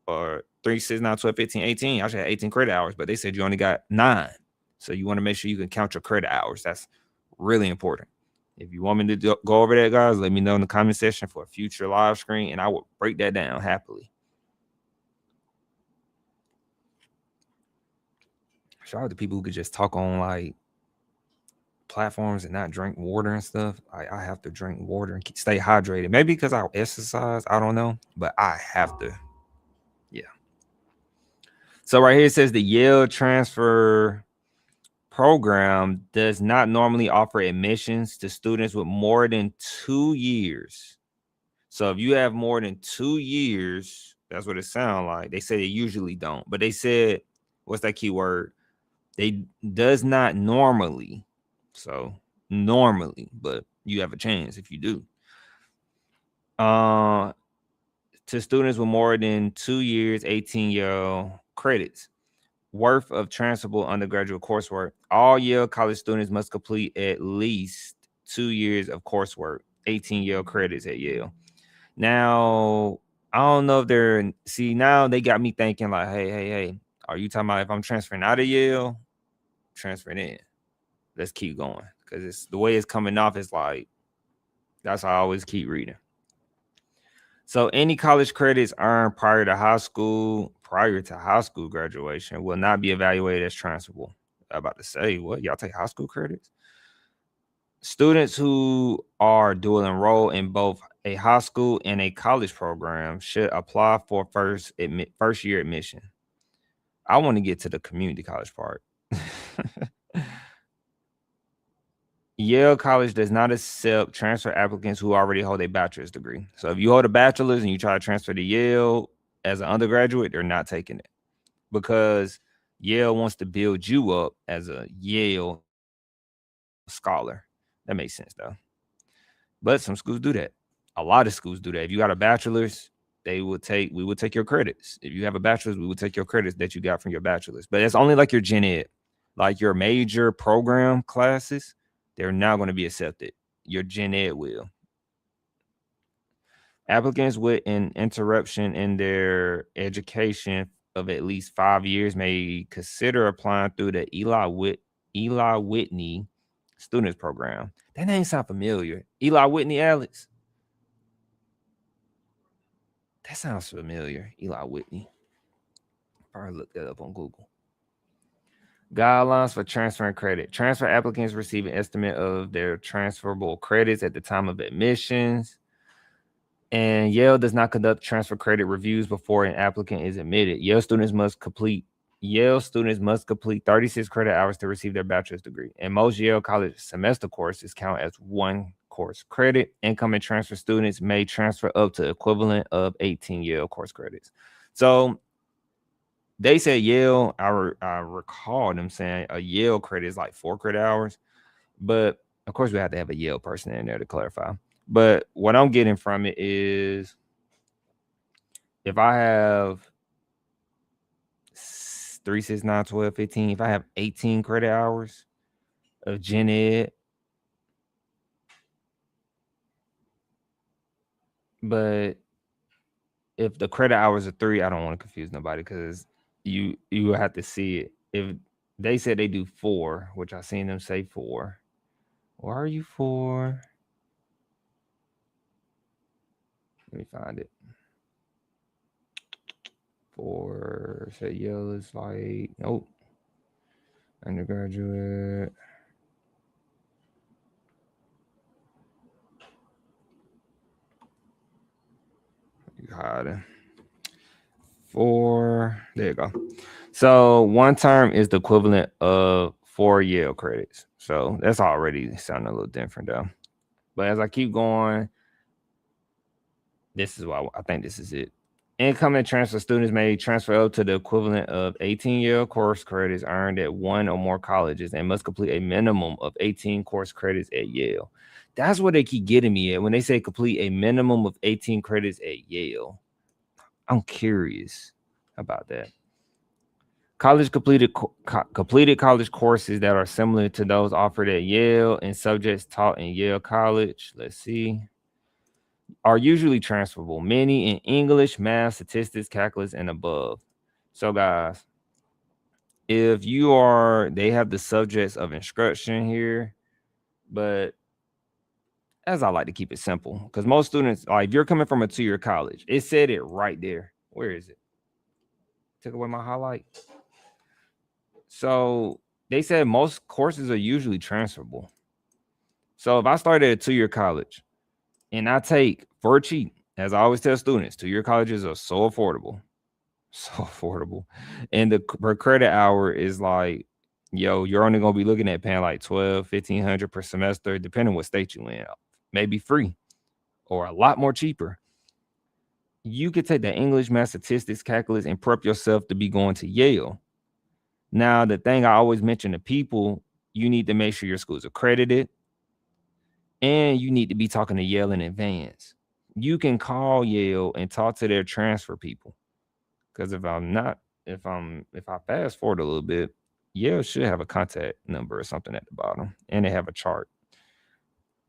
or 3, 6, 9, 12, 15, 18. I should have 18 credit hours, but they said you only got 9. So you want to make sure you can count your credit hours. That's really important. If you want me to go over that, guys, let me know in the comment section for a future live screen, and I will break that down happily. Shout out to people who could just talk on like platforms and not drink water and stuff. I have to drink water and stay hydrated. Maybe because I exercise, I don't know, but I have to. Yeah. So right here it says the Yale transfer program does not normally offer admissions to students with more than 2 years. So if you have more than 2 years, that's what it sounds like. They say they usually don't, but they said, what's that key word? They does not normally. So normally, but you have a chance if you do. To students with more than 2 years, 18 Yale credits worth of transferable undergraduate coursework. All Yale college students must complete at least 2 years of coursework, 18 Yale credits at Yale. Now, I don't know if now they got me thinking like, hey, are you talking about if I'm transferring out of Yale, transferring in? Let's keep going, because it's the way it's coming off is like, that's how I always keep reading. So any college credits earned prior to high school graduation will not be evaluated as transferable. I'm about to say, what? Y'all take high school credits? Students who are dual enrolled in both a high school and a college program should apply for first year admission. I want to get to the community college part. Yale College does not accept transfer applicants who already hold a bachelor's degree. So if you hold a bachelor's and you try to transfer to Yale as an undergraduate, they're not taking it because Yale wants to build you up as a Yale scholar. That makes sense though. But some schools do that. A lot of schools do that. If you got a bachelor's, we would take your credits. If you have a bachelor's, we would take your credits that you got from your bachelor's. But it's only like your gen ed, like your major program classes. They're not going to be accepted. Your gen ed will. Applicants with an interruption in their education of at least 5 years may consider applying through the Eli Whitney Students Program. That name sound familiar. Eli Whitney, Alex. That sounds familiar. Eli Whitney. Probably look that up on Google. Guidelines for transferring credit. Transfer applicants receive an estimate of their transferable credits at the time of admissions. And Yale does not conduct transfer credit reviews before an applicant is admitted. Yale students must complete 36 credit hours to receive their bachelor's degree. And most Yale College semester courses count as one course credit. Incoming transfer students may transfer up to equivalent of 18 Yale course credits. So they said Yale, I recall them saying a Yale credit is like 4 credit hours. But of course, we have to have a Yale person in there to clarify. But what I'm getting from it is if I have 3, 6, 9, 12, 15, if I have 18 credit hours of gen ed, but if the credit hours are 3, I don't want to confuse nobody because you will have to see it. If they said they do 4, which I've seen them say 4, why are you 4? Let me find it. 4, say Yale's like, nope. Undergraduate. You hiding. 4, there you go. So 1 term is the equivalent of 4 Yale credits. So that's already sounding a little different though. But as I keep going, this is why I think this is it. Incoming transfer students may transfer up to the equivalent of 18 Yale course credits earned at 1 or more colleges and must complete a minimum of 18 course credits at Yale. That's what they keep getting me at when they say complete a minimum of 18 credits at Yale. I'm curious about that. College completed college courses that are similar to those offered at Yale and subjects taught in Yale College. Let's see. Are usually transferable, many in English, math, statistics, calculus, and above. So, guys, if you are, they have the subjects of instruction here, but as I like to keep it simple, because most students, like if you're coming from a 2-year college, it said it right there. Where is it? Took away my highlight. So they said most courses are usually transferable. So if I started at a 2-year college and I take for cheap, as I always tell students, 2-year colleges are so affordable. And the per credit hour is like, yo, you're only going to be looking at paying like $1,200, $1,500 per semester, depending what state you in. Maybe free or a lot more cheaper. You could take the English, math, statistics, calculus, and prep yourself to be going to Yale. Now, the thing I always mention to people, you need to make sure your school's accredited and you need to be talking to Yale in advance. You can call Yale and talk to their transfer people. Because if I fast forward a little bit, Yale should have a contact number or something at the bottom. And they have a chart.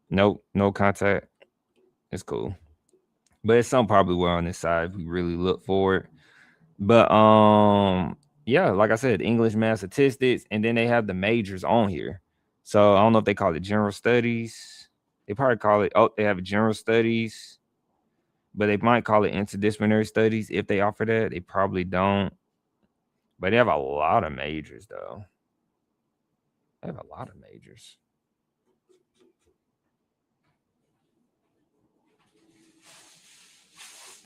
Nope, no contact. It's cool. But it's some probably where on this side if we really look for it. But yeah, like I said, English, math, statistics, and then they have the majors on here. So I don't know if they call it general studies. They probably call it, they have general studies, but they might call it interdisciplinary studies if they offer that. They probably don't. But they have a lot of majors, though. They have a lot of majors.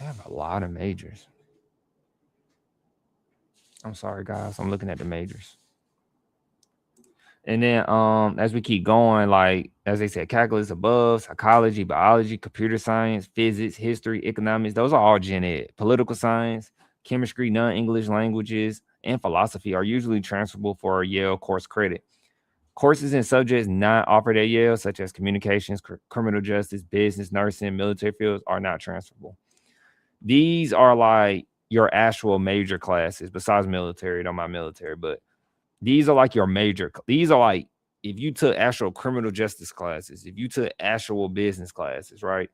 I have a lot of majors. I'm sorry, guys. I'm looking at the majors. And then as we keep going, like as they said, calculus above, psychology, biology, computer science, physics, history, economics, those are all gen ed. Political science, chemistry, non-English languages, and philosophy are usually transferable for a Yale course credit. Courses and subjects not offered at Yale, such as communications, criminal justice, business, nursing, military fields, are not transferable. These are like your actual major classes, besides military, don't mind military, but these are like your major. These are like if you took actual criminal justice classes, if you took actual business classes, right?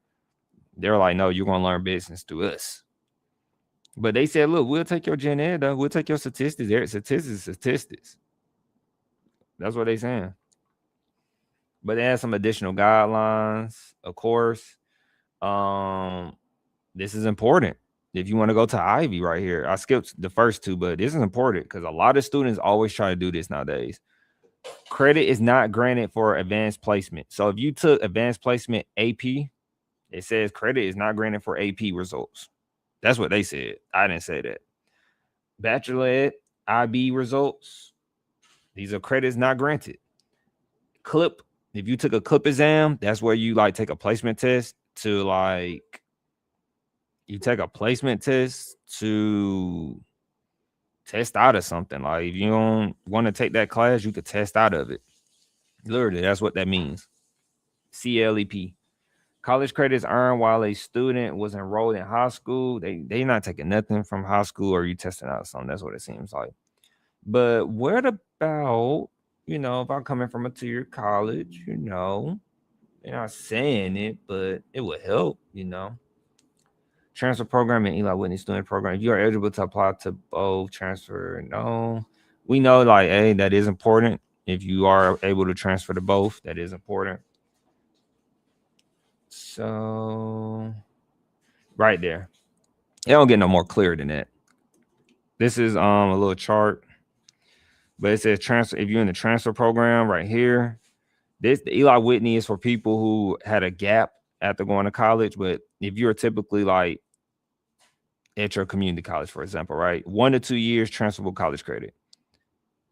They're like, no, you're gonna learn business through us. But they said, look, we'll take your gen ed, though. We'll take your statistics. Statistics. That's what they saying. But they have some additional guidelines, of course. This is important. If you want to go to Ivy right here, I skipped the first two, but this is important because a lot of students always try to do this nowadays. Credit is not granted for advanced placement. So if you took advanced placement AP, it says credit is not granted for AP results. That's what they said. I didn't say that. Bachelor Ed, IB results, these are credits not granted. CLIP, if you took a CLIP exam, that's where you like take a placement test to like, you take a placement test to test out of something. Like if you don't want to take that class, you could test out of it. Literally, that's what that means. CLEP. College credits earned while a student was enrolled in high school. They're not taking nothing from high school, or you testing out something. That's what it seems like. But what about, if I'm coming from a two-year college, they're not saying it, but it would help, Transfer program and Eli Whitney student program. If you are eligible to apply to both transfer, no. We know like, hey, that is important. If you are able to transfer to both, that is important. So right there. It don't get no more clear than that. This is a little chart, but it says transfer. If you're in the transfer program right here, the Eli Whitney is for people who had a gap after going to college. But if you're typically like at your community college, for example, right? 1 to 2 years transferable college credit.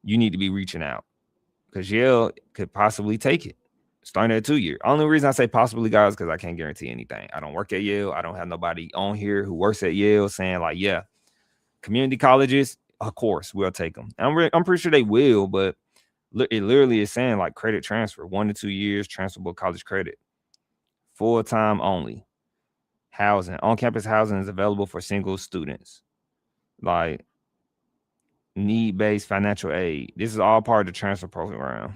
You need to be reaching out because Yale could possibly take it starting at 2 years. Only reason I say possibly, guys, because I can't guarantee anything. I don't work at Yale. I don't have nobody on here who works at Yale saying like, yeah, community colleges, of course, we'll take them. I'm pretty sure they will, but it literally is saying like credit transfer, 1 to 2 years transferable college credit, full-time only. Housing, on-campus housing is available for single students. Like need-based financial aid. This is all part of the transfer program.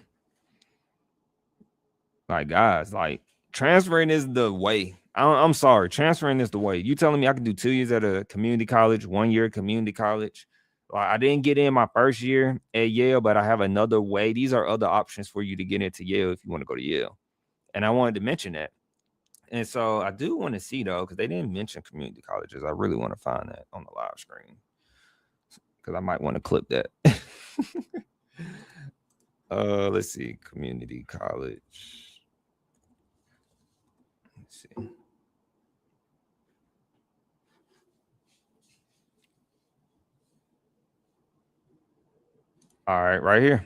Like, guys, like transferring is the way. I'm sorry, transferring is the way. You telling me I can do 2 years at a community college, 1 year at community college? Like, I didn't get in my first year at Yale, but I have another way. These are other options for you to get into Yale if you want to go to Yale. And I wanted to mention that. And so I do want to see, though, because they didn't mention community colleges. I really want to find that on the live screen because I might want to clip that. Let's see. Community college. Let's see. All right, right here.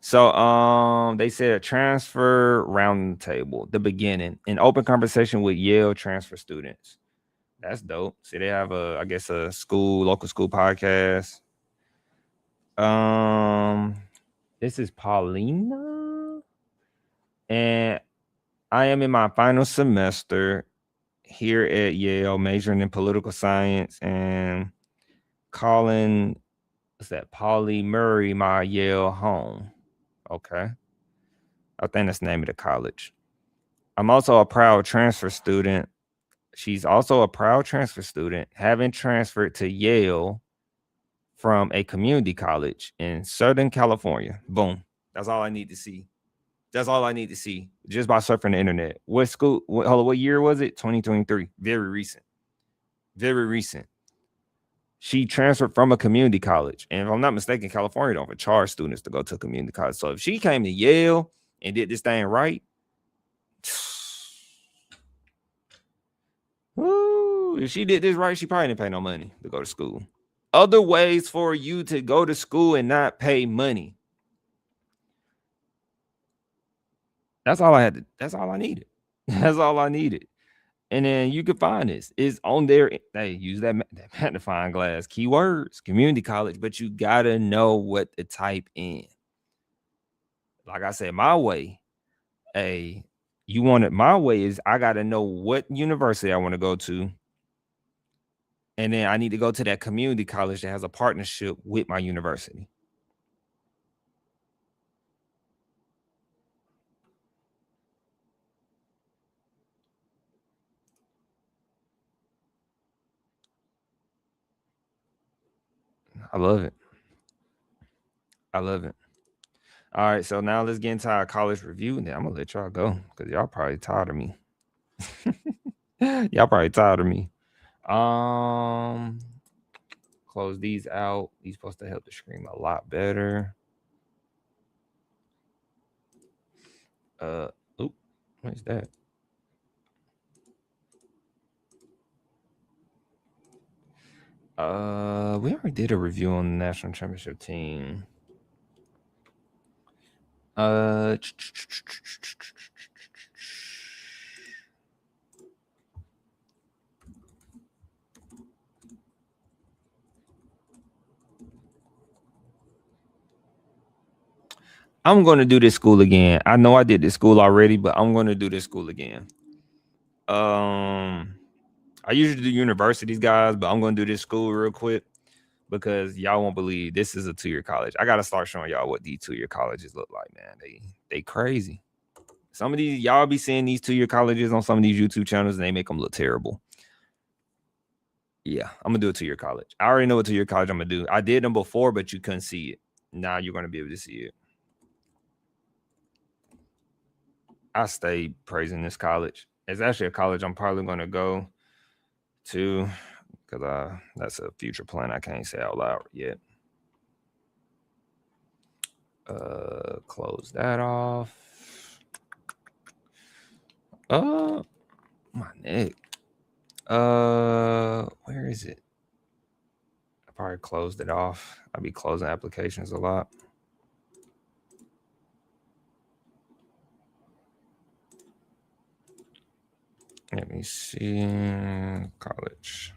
So they said transfer round table, the beginning, an open conversation with Yale transfer students. That's dope. See, they have a local school podcast. This is Paulina. And I am in my final semester here at Yale, majoring in political science and calling, what's that? Polly Murray, my Yale home. Okay. I think that's the name of the college. I'm also a proud transfer student. She's also a proud transfer student, having transferred to Yale from a community college in Southern California. Boom. That's all I need to see. That's all I need to see just by surfing the internet. What school? What year was it? 2023. Very recent. Very recent. She transferred from a community college. And if I'm not mistaken, California don't charge students to go to a community college. So if she came to Yale and did this thing right, woo, if she did this right, she probably didn't pay no money to go to school. Other ways for you to go to school and not pay money. That's all I had to, that's all I needed. That's all I needed. And then you can find this. It's on there. Hey, use that magnifying glass. Keywords, community college, but you gotta know what to type in. Like I said, my way. Hey, you want it my way is I gotta know what university I want to go to. And then I need to go to that community college that has a partnership with my university. I love it. I love it. All right, so now let's get into our college review, and then I'm gonna let y'all go because y'all probably tired of me. Y'all probably tired of me. Close these out. These supposed to help the screen a lot better. Oop, what is that? We already did a review on the national championship team. I'm going to do this school again. I know I did this school already, but I'm going to do this school again. I usually do universities, guys, but I'm going to do this school real quick because y'all won't believe this is a 2-year college. I got to start showing y'all what these 2-year colleges look like, man. They crazy. Some of these, y'all be seeing these 2-year colleges on some of these YouTube channels, and they make them look terrible. Yeah, I'm going to do a 2-year college. I already know what 2-year college I'm going to do. I did them before, but you couldn't see it. Now you're going to be able to see it. I stay praising this college. It's actually a college I'm probably going to go to because that's a future plan I can't say out loud yet. Close that off. My neck. Where is it? I probably closed it off. I'll be closing applications a lot. Let me see. College.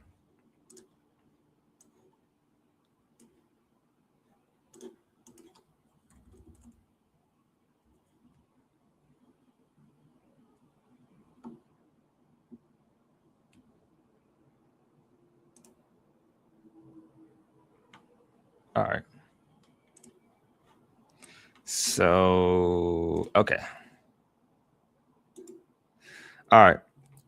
All right. So, okay. All right.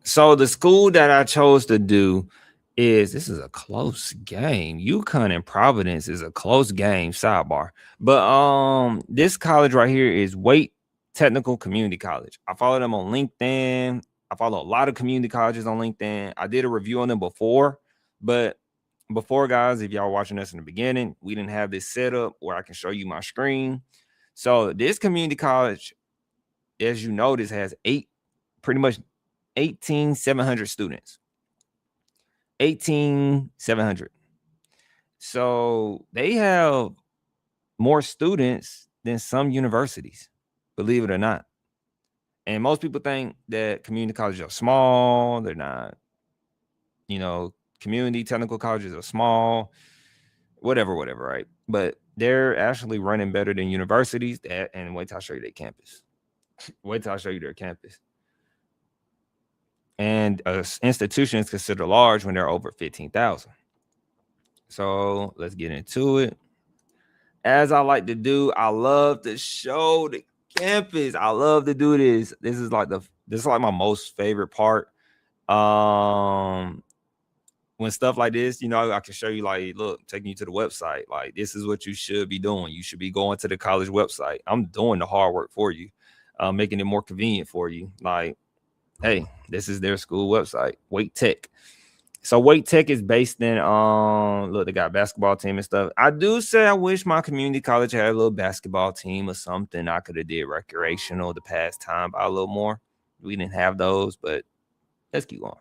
So the school that I chose to do this is a close game. UConn and Providence is a close game, sidebar. But this college right here is Wake Technical Community College. I follow them on LinkedIn. I follow a lot of community colleges on LinkedIn. I did a review on them before, but before, guys, if y'all watching us in the beginning, we didn't have this set up where I can show you my screen. So this community college, as you notice, has pretty much 18,700 students. 18,700. So they have more students than some universities, believe it or not. And most people think that community colleges are small. They're not, community technical colleges are small, whatever, right? But they're actually running better than universities. And wait till I show you their campus. Wait till I show you their campus. And institution is considered large when they're over 15,000. So let's get into it. As I like to do, I love to show the campus. I love to do this. This is like my most favorite part. When stuff like this, I can show you, like, look, taking you to the website. Like, this is what you should be doing. You should be going to the college website. I'm doing the hard work for you, making it more convenient for you. Like, hey, this is their school website, Wake Tech. So Wake Tech is based in, look, they got a basketball team and stuff. I do say I wish my community college had a little basketball team or something. I could have did recreational to pass time by a little more. We didn't have those, but let's keep going.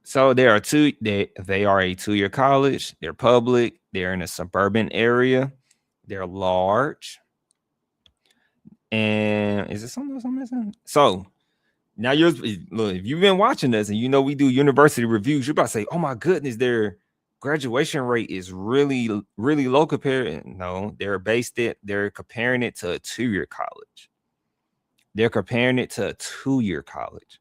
So there are two. They are a 2-year college. They're public. They're in a suburban area. They're large. And is there something else I'm missing? So now look, if you've been watching this and you know we do university reviews, you're about to say, "Oh my goodness, their graduation rate is really, really low compared." No, they're comparing it to a 2-year college. They're comparing it to a 2-year college.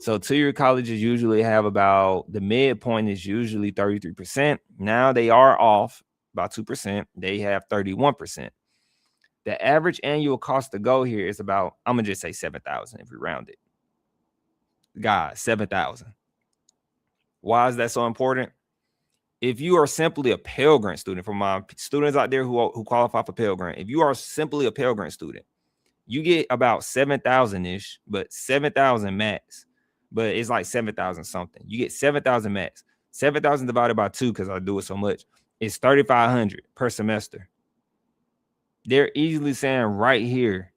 So 2-year colleges usually have about, the midpoint is usually 33%. Now they are off about 2%. They have 31%. The average annual cost to go here is about, I'm gonna just say 7,000 if we round it. Guys, 7,000. Why is that so important? If you are simply a Pell Grant student, for my students out there who qualify for Pell Grant, if you are simply a Pell Grant student, you get about 7,000-ish, but 7,000 max. But it's like 7,000 something. You get 7,000 max. 7,000 divided by 2, because I do it so much, is 3,500 per semester. They're easily saying right here,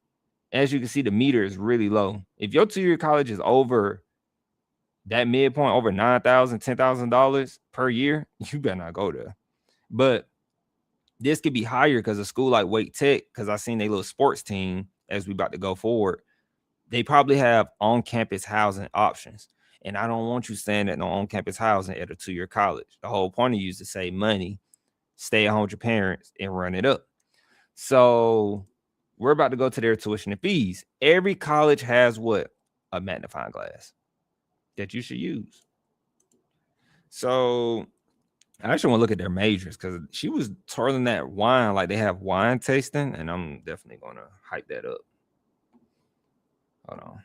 as you can see, the meter is really low. If your 2-year college is over that midpoint, over $9,000, $10,000 per year, you better not go there. But this could be higher because a school like Wake Tech, because I seen their little sports team as we about to go forward, they probably have on-campus housing options. And I don't want you staying at no on-campus housing at a 2-year college. The whole point of you is to save money, stay at home with your parents, and run it up. So we're about to go to their tuition and fees. Every college has what? A magnifying glass that you should use. So I actually want to look at their majors, because she was twirling that wine like they have wine tasting, and I'm definitely going to hype that up. Hold on.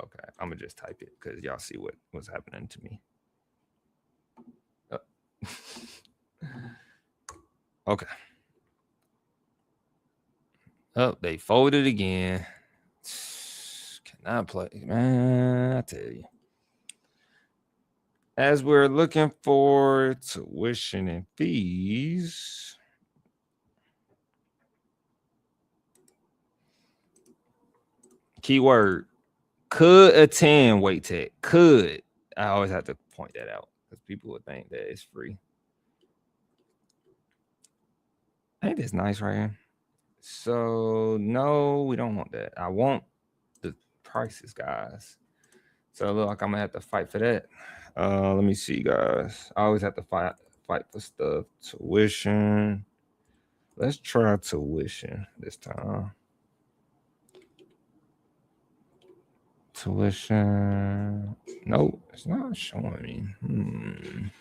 Okay, I'm going to just type it because y'all see what's happening to me. Oh. Okay. Oh, they folded again. Cannot play, man. I tell you. As we're looking for tuition and fees, keyword, could attend Wake Tech. Could. I always have to point that out because people would think that it's free. Ain't this nice right here? So no, we don't want that. I want the prices, guys. So look like I'm gonna have to fight for that. Let me see, guys. I always have to fight for stuff. Tuition. Let's try tuition this time. Tuition. Nope, it's not showing me.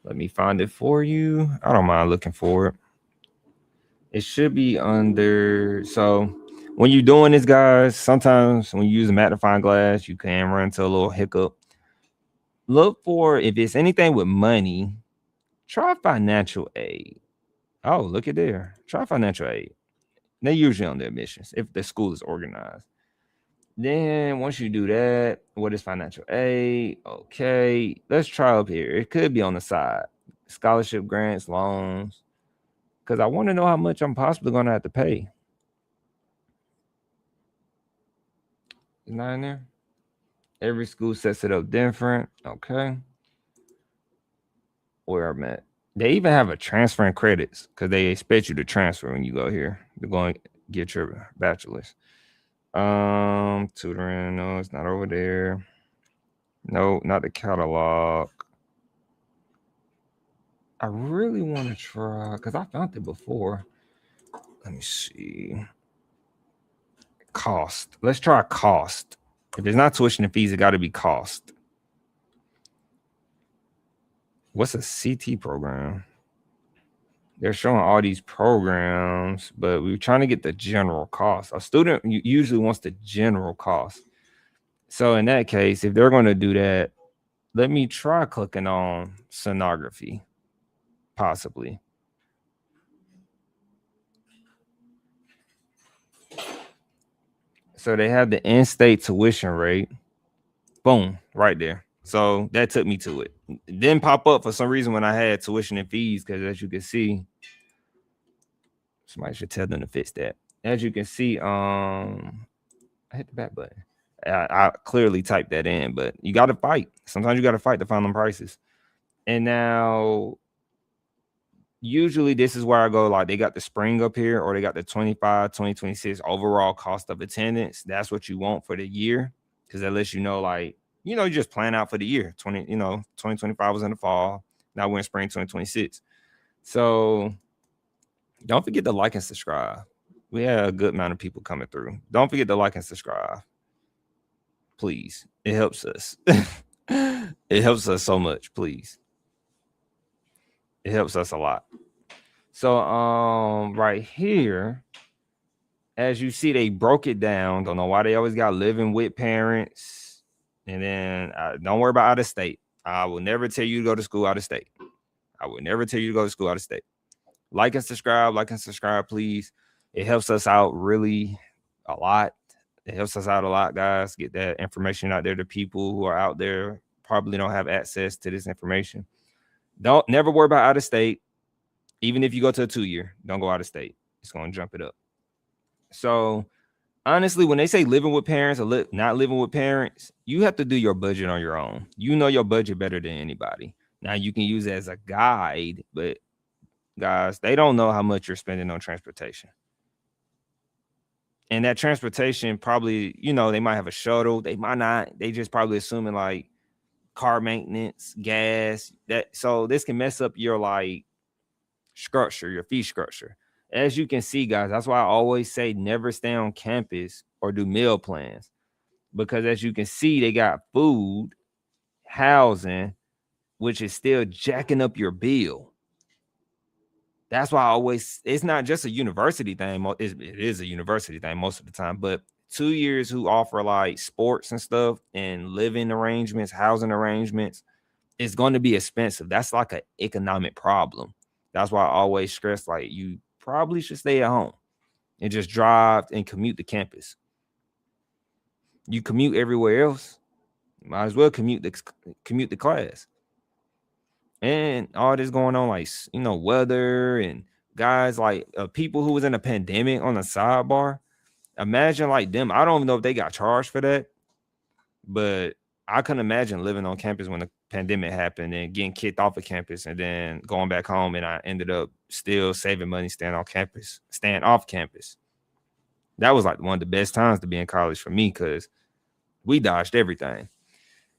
Let me find it for you. I don't mind looking for it. It should be under. So when you're doing this, guys, sometimes when you use a magnifying glass, you can run into a little hiccup. Look for, if it's anything with money, try financial aid. Oh, look at there. Try financial aid. They're usually on the admissions if the school is organized. Then once you do that, what is financial aid? Okay, let's try up here. It could be on the side. Scholarship grants, loans. Because I want to know how much I'm possibly going to have to pay. It's not in there? Every school sets it up different. Okay. Where I'm at. They even have a transferring credits because they expect you to transfer when you go here. You're going to get your bachelor's. Tutoring. No, it's not over there. No, not the catalog. I really want to try because I found it before. Let me see. Cost. Let's try cost. If it's not tuition and fees, it got to be cost. What's a CT program? They're showing all these programs, but we're trying to get the general cost. A student usually wants the general cost. So in that case, if they're going to do that, let me try clicking on sonography, possibly. So they have the in-state tuition rate. Boom, right there. So that took me to it. It didn't pop up for some reason when I had tuition and fees, because as you can see, somebody should tell them to fix that. As you can see, I hit the back button. I clearly typed that in, but you got to fight. Sometimes you got to fight to find them prices. And now, usually this is where I go, like they got the spring up here, or they got the 2026 overall cost of attendance. That's what you want for the year, because that lets you know, like, you just plan out for the year. 2025 was in the fall. Now we're in spring 2026. So don't forget to like and subscribe. We had a good amount of people coming through. Don't forget to like and subscribe. Please. It helps us. It helps us so much, please. It helps us a lot. So right here, as you see, they broke it down. Don't know why they always got living with parents. And then don't worry about out of state. I will never tell you to go to school out of state. I would never tell you to go to school out of state. Like and subscribe, please. It helps us out really a lot. It helps us out a lot, guys. Get that information out there to people who are out there probably don't have access to this information. Don't never worry about out of state. Even if you go to a 2-year, don't go out of state. It's going to jump it up. So honestly, when they say living with parents or not living with parents, you have to do your budget on your own. You know your budget better than anybody. Now you can use it as a guide, but guys, they don't know how much you're spending on transportation. And that transportation probably, they might have a shuttle. They might not. They just probably assuming like car maintenance, gas. So this can mess up your like structure, your fee structure. As you can see, guys, that's why I always say never stay on campus or do meal plans, because as you can see, they got food, housing, which is still jacking up your bill. That's why it's not just a university thing. It is a university thing most of the time, but 2 years who offer like sports and stuff and living arrangements, housing arrangements, it's going to be expensive. That's like an economic problem. That's why I always stress, like, you probably should stay at home and just drive and commute to campus. You commute everywhere else, might as well commute to class. And all this going on, like, weather and guys, like people who was in a pandemic on the sidebar. Imagine like them. I don't even know if they got charged for that, but I couldn't imagine living on campus when the pandemic happened and getting kicked off of campus and then going back home. And I ended up still saving money, staying off campus. That was like one of the best times to be in college for me, because we dodged everything.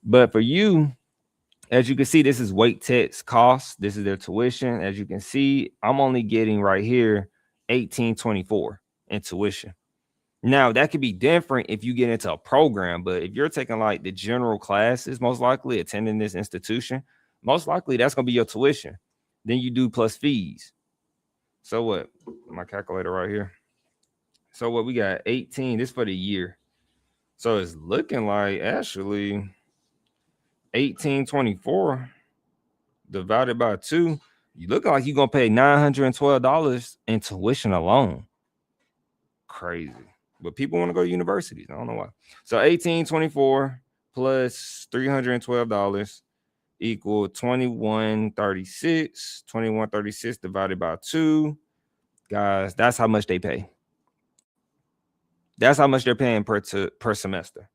But for you, as you can see, this is Wake Tech's cost. This is their tuition. As you can see, I'm only getting right here $1,824 in tuition. Now, that could be different if you get into a program, but if you're taking like the general classes, most likely attending this institution, most likely that's going to be your tuition. Then you do plus fees. So what? My calculator right here. So what, we got 18, this for the year. So it's looking like actually 1824 divided by 2, you look like you're going to pay $912 in tuition alone. Crazy. But people want to go to universities. I don't know why. So 1824 plus $312 equal 2136. 2136 divided by 2. Guys, that's how much they pay. That's how much they're paying per semester.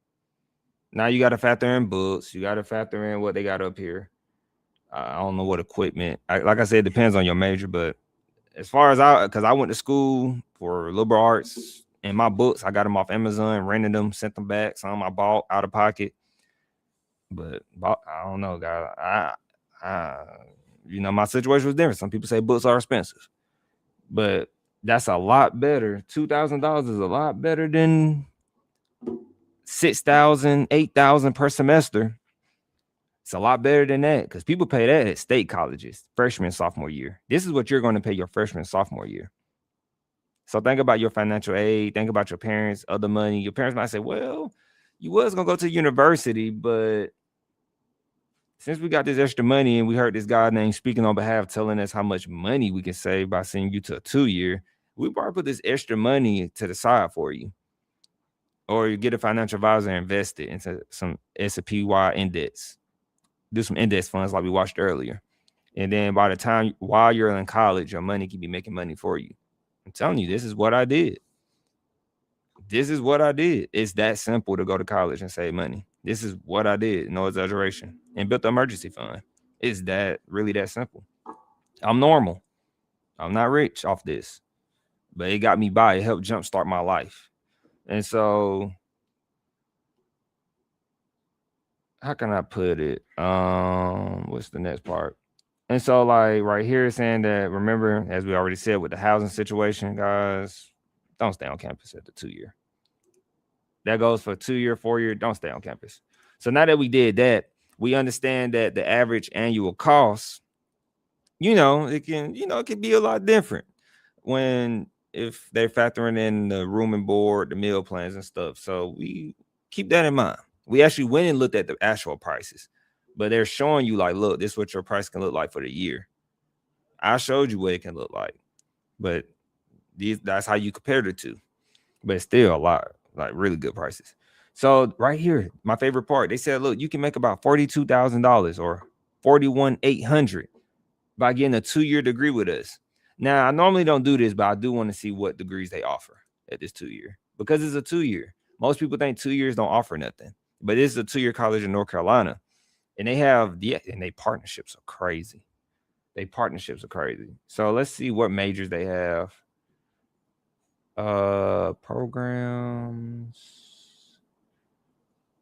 Now you got to factor in books. You got to factor in what they got up here. I don't know what equipment. Like I said, it depends on your major. But as far as because I went to school for liberal arts, and my books, I got them off Amazon, rented them, sent them back. Some I bought out of pocket. But I don't know, guys. My situation was different. Some people say books are expensive, but that's a lot better. $2,000 is a lot better than $6,000, $8,000 per semester. It's a lot better than that, because people pay that at state colleges, freshman, sophomore year. This is what you're going to pay your freshman, sophomore year. So think about your financial aid. Think about your parents' other money. Your parents might say, well, you was going to go to university, but since we got this extra money and we heard this guy named speaking on behalf telling us how much money we can save by sending you to a 2-year, we probably put this extra money to the side for you. Or you get a financial advisor and invest it into some S&P/Y index. Do some index funds like we watched earlier. And then by the time, while you're in college, your money can be making money for you. I'm telling you, this is what I did. This is what I did. It's that simple to go to college and save money. This is what I did, no exaggeration, and built the emergency fund. It's that really that simple. I'm normal. I'm not rich off this, but it got me by. It helped jumpstart my life. And so, how can I put it? What's the next part? And so, like right here, it's saying that remember, as we already said, with the housing situation, guys, don't stay on campus at the 2-year. That goes for 2-year, 4-year. Don't stay on campus. So now that we did that, we understand that the average annual cost, it can be a lot different when if they're factoring in the room and board, the meal plans and stuff. So we keep that in mind. We actually went and looked at the actual prices, but they're showing you like, look, this is what your price can look like for the year. I showed you what it can look like, but that's how you compare the two. But it's still a lot, like really good prices. So right here, my favorite part, they said, look, you can make about $42,000 or $41,800 by getting a 2-year degree with us. Now, I normally don't do this, but I do want to see what degrees they offer at this 2-year because it's a 2-year. Most people think 2 years don't offer nothing, but this is a 2-year college in North Carolina, and they have and they partnerships are crazy. So let's see what majors they have. Programs.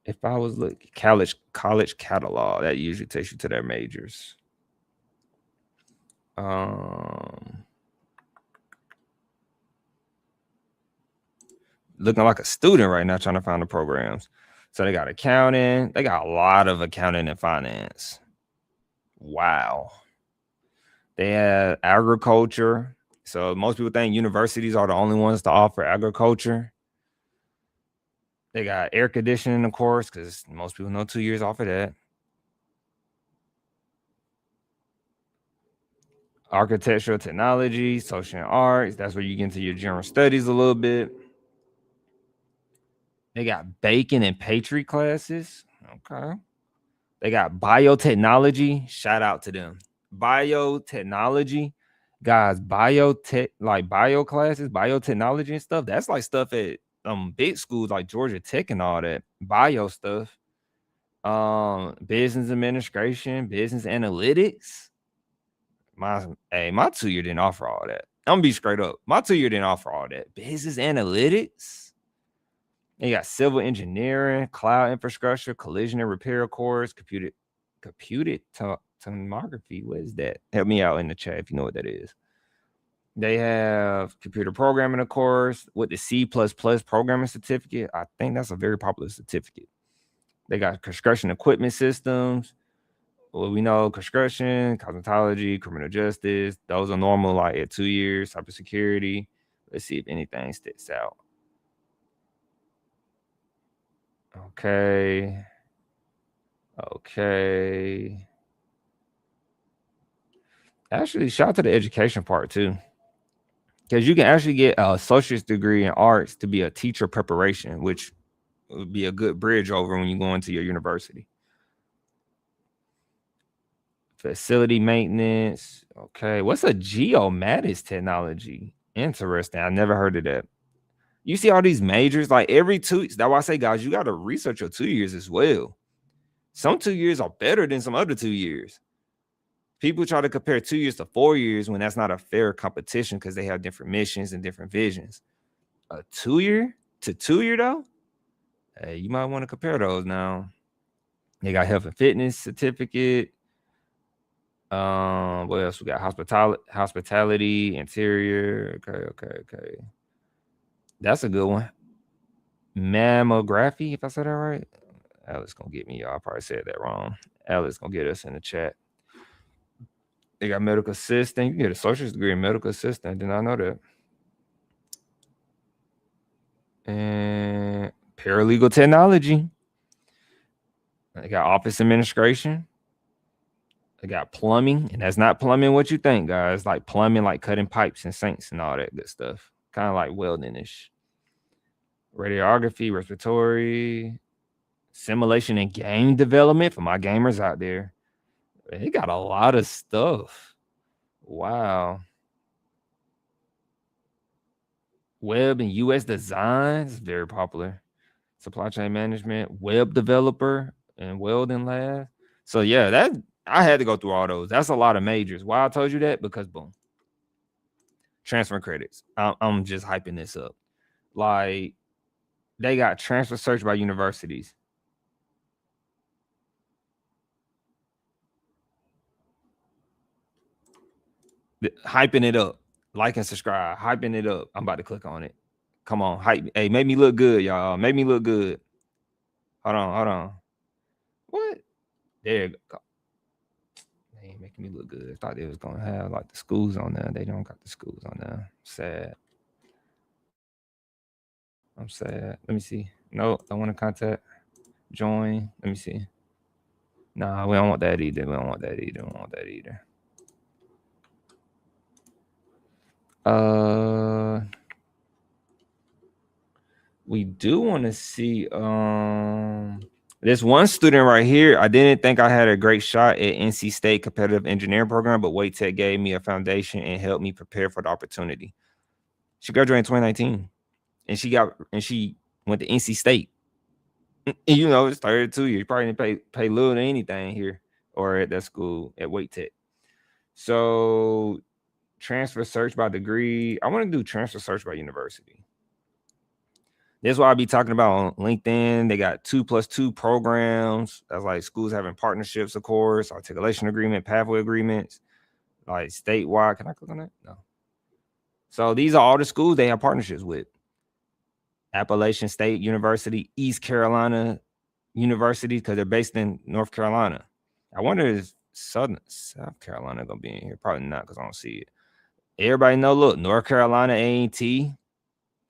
If I was looking college catalog, that usually takes you to their majors. Looking like a student right now, trying to find the programs. So they got accounting. They got a lot of accounting and finance. Wow. They have agriculture. So most people think universities are the only ones to offer agriculture. They got air conditioning, of course, because most people know 2 years off of that. Architectural technology, social and arts. That's where you get into your general studies a little bit. They got bacon and pastry classes. Okay. They got biotechnology. Shout out to them. Biotechnology. Guys, biotech, like bio classes, biotechnology and stuff. That's like stuff at big schools like Georgia Tech and all that. Bio stuff. Business administration, business analytics. My 2-year didn't offer all that. I'm gonna be straight up. My 2-year didn't offer all that. Business analytics. You got civil engineering, cloud infrastructure, collision and repair course, computed tomography. What is that? Help me out in the chat if you know what that is. They have computer programming, of course, with the C++ programming certificate. I think that's a very popular certificate. They got construction equipment systems. Well, we know construction, cosmetology, criminal justice. Those are normal, like at 2 years. Cybersecurity. Let's see if anything sticks out. Okay. Actually, shout out to the education part too. Because you can actually get an associate's degree in arts to be a teacher preparation, which would be a good bridge over when you go into your university. Facility maintenance. Okay. What's a geomatics technology? Interesting. I never heard of that. You see all these majors, like every 2. That's why I say, guys, you got to research your 2 years as well. Some 2 years are better than some other 2 years. People try to compare 2 years to 4 years when that's not a fair competition because they have different missions and different visions. A 2-year to 2-year though, hey, you might want to compare those now. They got health and fitness certificate. What else we got? Hospitality, interior. Okay. That's a good one. Mammography, if I said that right. Alex gonna get me, y'all. I probably said that wrong. Alex gonna get us in the chat. They got medical assistant. You can get a associate's degree in medical assistant. I did not know that. And paralegal technology. They got office administration. They got plumbing, and that's not plumbing what you think, guys. Like plumbing, like cutting pipes and sinks and all that good stuff. Kind of like welding-ish. Radiography, respiratory, simulation and game development for my gamers out there. They got a lot of stuff. Wow. Web and US design is very popular. Supply chain management, web developer, and welding lab. So yeah, that I had to go through all those. That's a lot of majors. Why I told you that? Because boom, transfer credits. I'm just hyping this up. Like they got transfer search by universities. Hyping it up. Like and subscribe. Hyping it up. I'm about to click on it. Come on, hype. Hey, make me look good, y'all. Make me look good. Hold on. What? There you go. They ain't making me look good. I thought they was gonna have like the schools on there. They don't got the schools on there. Sad. I'm sad. Let me see. No, I want to contact. Join. Let me see. Nah, we don't want that either. We don't want that either. We do want to see there's one student right here. I didn't think I had a great shot at NC State competitive engineering program, but Wait Tech gave me a foundation and helped me prepare for the opportunity. She graduated in 2019 and she went to NC State. And, you know, it's 32 years. You probably didn't pay little to anything here or at that school at Wait Tech. So transfer search by degree. I want to do transfer search by university. That's what I'll be talking about on LinkedIn. They got 2+2 programs. That's like schools having partnerships, of course, articulation agreement, pathway agreements, like statewide. Can I click on that? No. So these are all the schools they have partnerships with. Appalachian State University, East Carolina University, because they're based in North Carolina. I wonder if South Carolina gonna be in here. Probably not, because I don't see it. Everybody know, look, North Carolina A&T.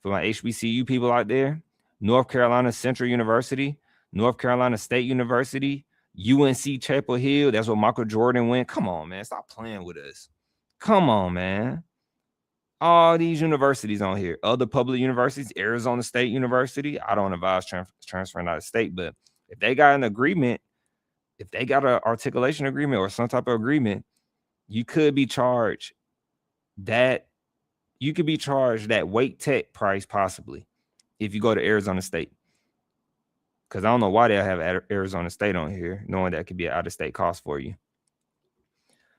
For my HBCU people out there, North Carolina Central University, North Carolina State University, UNC Chapel Hill. That's where Michael Jordan went. Come on, man. Stop playing with us. Come on, man. All these universities on here. Other public universities, Arizona State University. I don't advise transferring out of state, but if they got an agreement, if they got an articulation agreement or some type of agreement, you could be charged that Wait Tech price possibly if you go to Arizona State. Because I don't know why they'll have Arizona State on here, knowing that could be an out-of-state cost for you.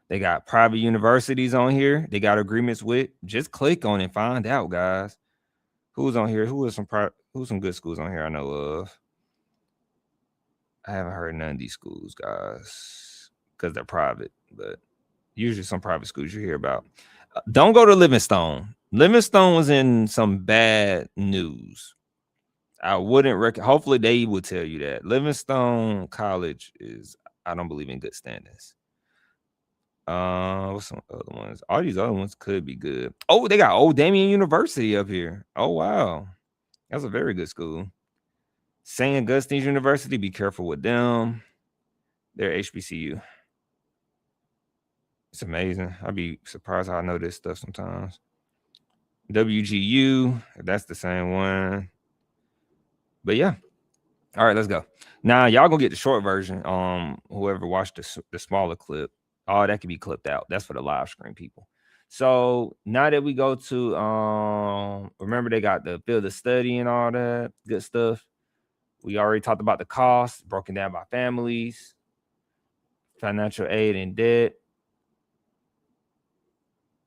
They got private universities on here. They got agreements with. Just click on it and find out, guys. Who's on here? Who's some good schools on here I know of? I haven't heard none of these schools, guys, because they're private. But usually some private schools you hear about. Don't go to Livingstone. Livingstone was in some bad news. I wouldn't hopefully they would tell you that. Livingstone College is, I don't believe, in good standings. What's some other ones? All these other ones could be good. Oh, they got Old Damien University up here. Oh, wow. That's a very good school. St. Augustine's University, be careful with them. They're HBCU. It's amazing. I'd be surprised how I know this stuff sometimes. WGU, if that's the same one. But yeah. All right, let's go. Now, y'all gonna get the short version. Whoever watched the smaller clip, that can be clipped out. That's for the live screen people. So now that we go to remember they got the field of study and all that good stuff. We already talked about the costs broken down by families, financial aid and debt.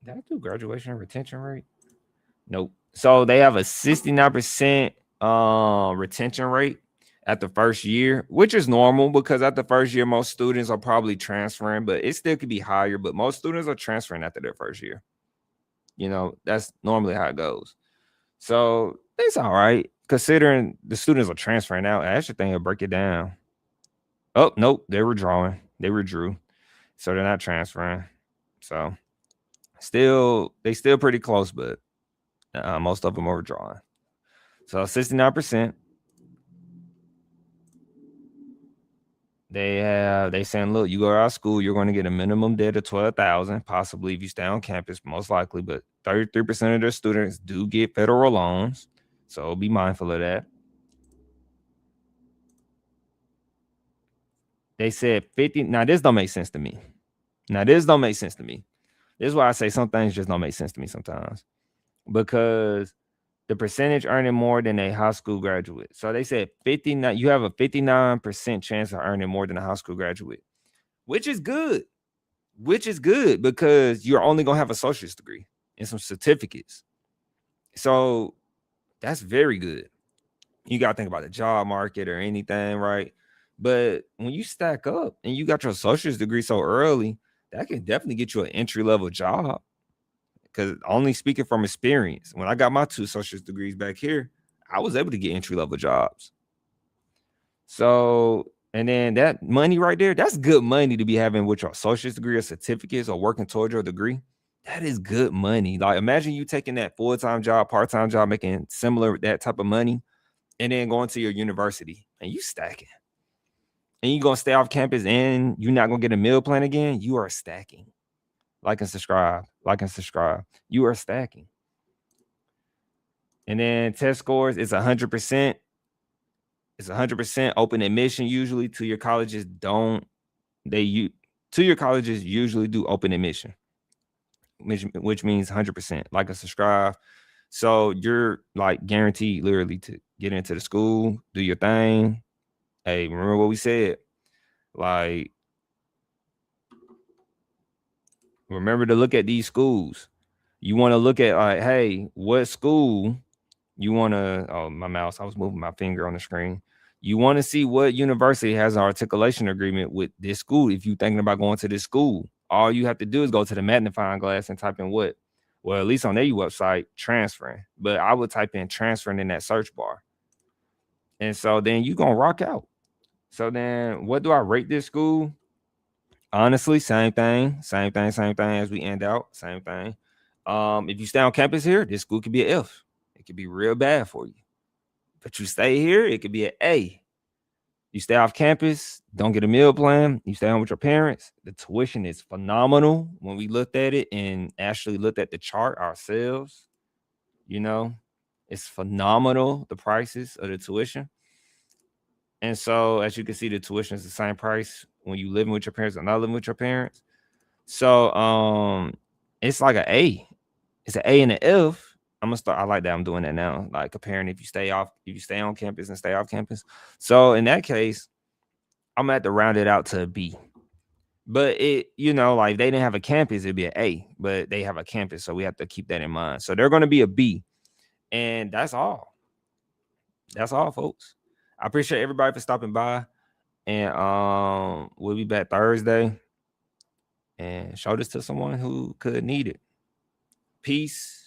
Did I do graduation and retention rate? Nope. So they have a 69% retention rate at the first year, which is normal because at the first year, most students are probably transferring, but it still could be higher. But most students are transferring after their first year. You know, that's normally how it goes. So it's all right, considering the students are transferring out. I actually think it'll break it down. Oh, nope. They withdrew. So they're not transferring. So they still pretty close, but most of them are withdrawing. So 69%. They saying, look, you go out of school, you're going to get a minimum debt of $12,000, possibly if you stay on campus, most likely, but 33% of their students do get federal loans. So be mindful of that. They said 50. Now, this don't make sense to me. This is why I say some things just don't make sense to me sometimes. Because the percentage earning more than a high school graduate. So they said 59, you have a 59% chance of earning more than a high school graduate, which is good. Which is good because you're only going to have a associate's degree and some certificates. So that's very good. You got to think about the job market or anything, right? But when you stack up and you got your associate's degree so early, that can definitely get you an entry-level job. Because only speaking from experience, when I got my 2 associate's degrees back here, I was able to get entry-level jobs. So, and then that money right there, that's good money to be having with your associate's degree or certificates or working towards your degree. That is good money. Like, imagine you taking that full-time job, part-time job, making similar that type of money, and then going to your university and you stacking. And you're going to stay off campus and you're not going to get a meal plan again. You are stacking. Like and subscribe. Like and subscribe. You are stacking. And then test scores, it's 100%. It's 100% open admission usually to your colleges. To your colleges usually do open admission, which means 100%. Like and subscribe. So you're like guaranteed literally to get into the school, do your thing. Hey, remember what we said? Like, remember to look at these schools. You want to look at like, hey, what school you want to, oh, my mouse, I was moving my finger on the screen. You want to see what university has an articulation agreement with this school. If you're thinking about going to this school, all you have to do is go to the magnifying glass and type in what? Well, at least on their website, transferring. But I would type in transferring in that search bar. And so then you're going to rock out. So then what do I rate this school? Honestly, same thing as we end out, same thing. If you stay on campus here, this school could be an F. It could be real bad for you. But you stay here, it could be an A. You stay off campus, don't get a meal plan, you stay home with your parents. The tuition is phenomenal. When we looked at it and actually looked at the chart ourselves, you know, it's phenomenal, the prices of the tuition. And so, as you can see, the tuition is the same price when you living with your parents or not living with your parents. So, it's like an A. It's an A and an F. I'm gonna start. I like that I'm doing that now. Like comparing if you stay on campus and stay off campus. So in that case, I'm gonna have to round it out to a B. But it, like they didn't have a campus, it'd be an A. But they have a campus, so we have to keep that in mind. So they're gonna be a B, and that's all. That's all, folks. I appreciate everybody for stopping by, and we'll be back Thursday and show this to someone who could need it. Peace.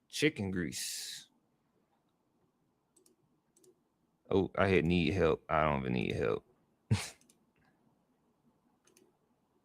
Chicken grease. Oh, I hit need help. I don't even need help.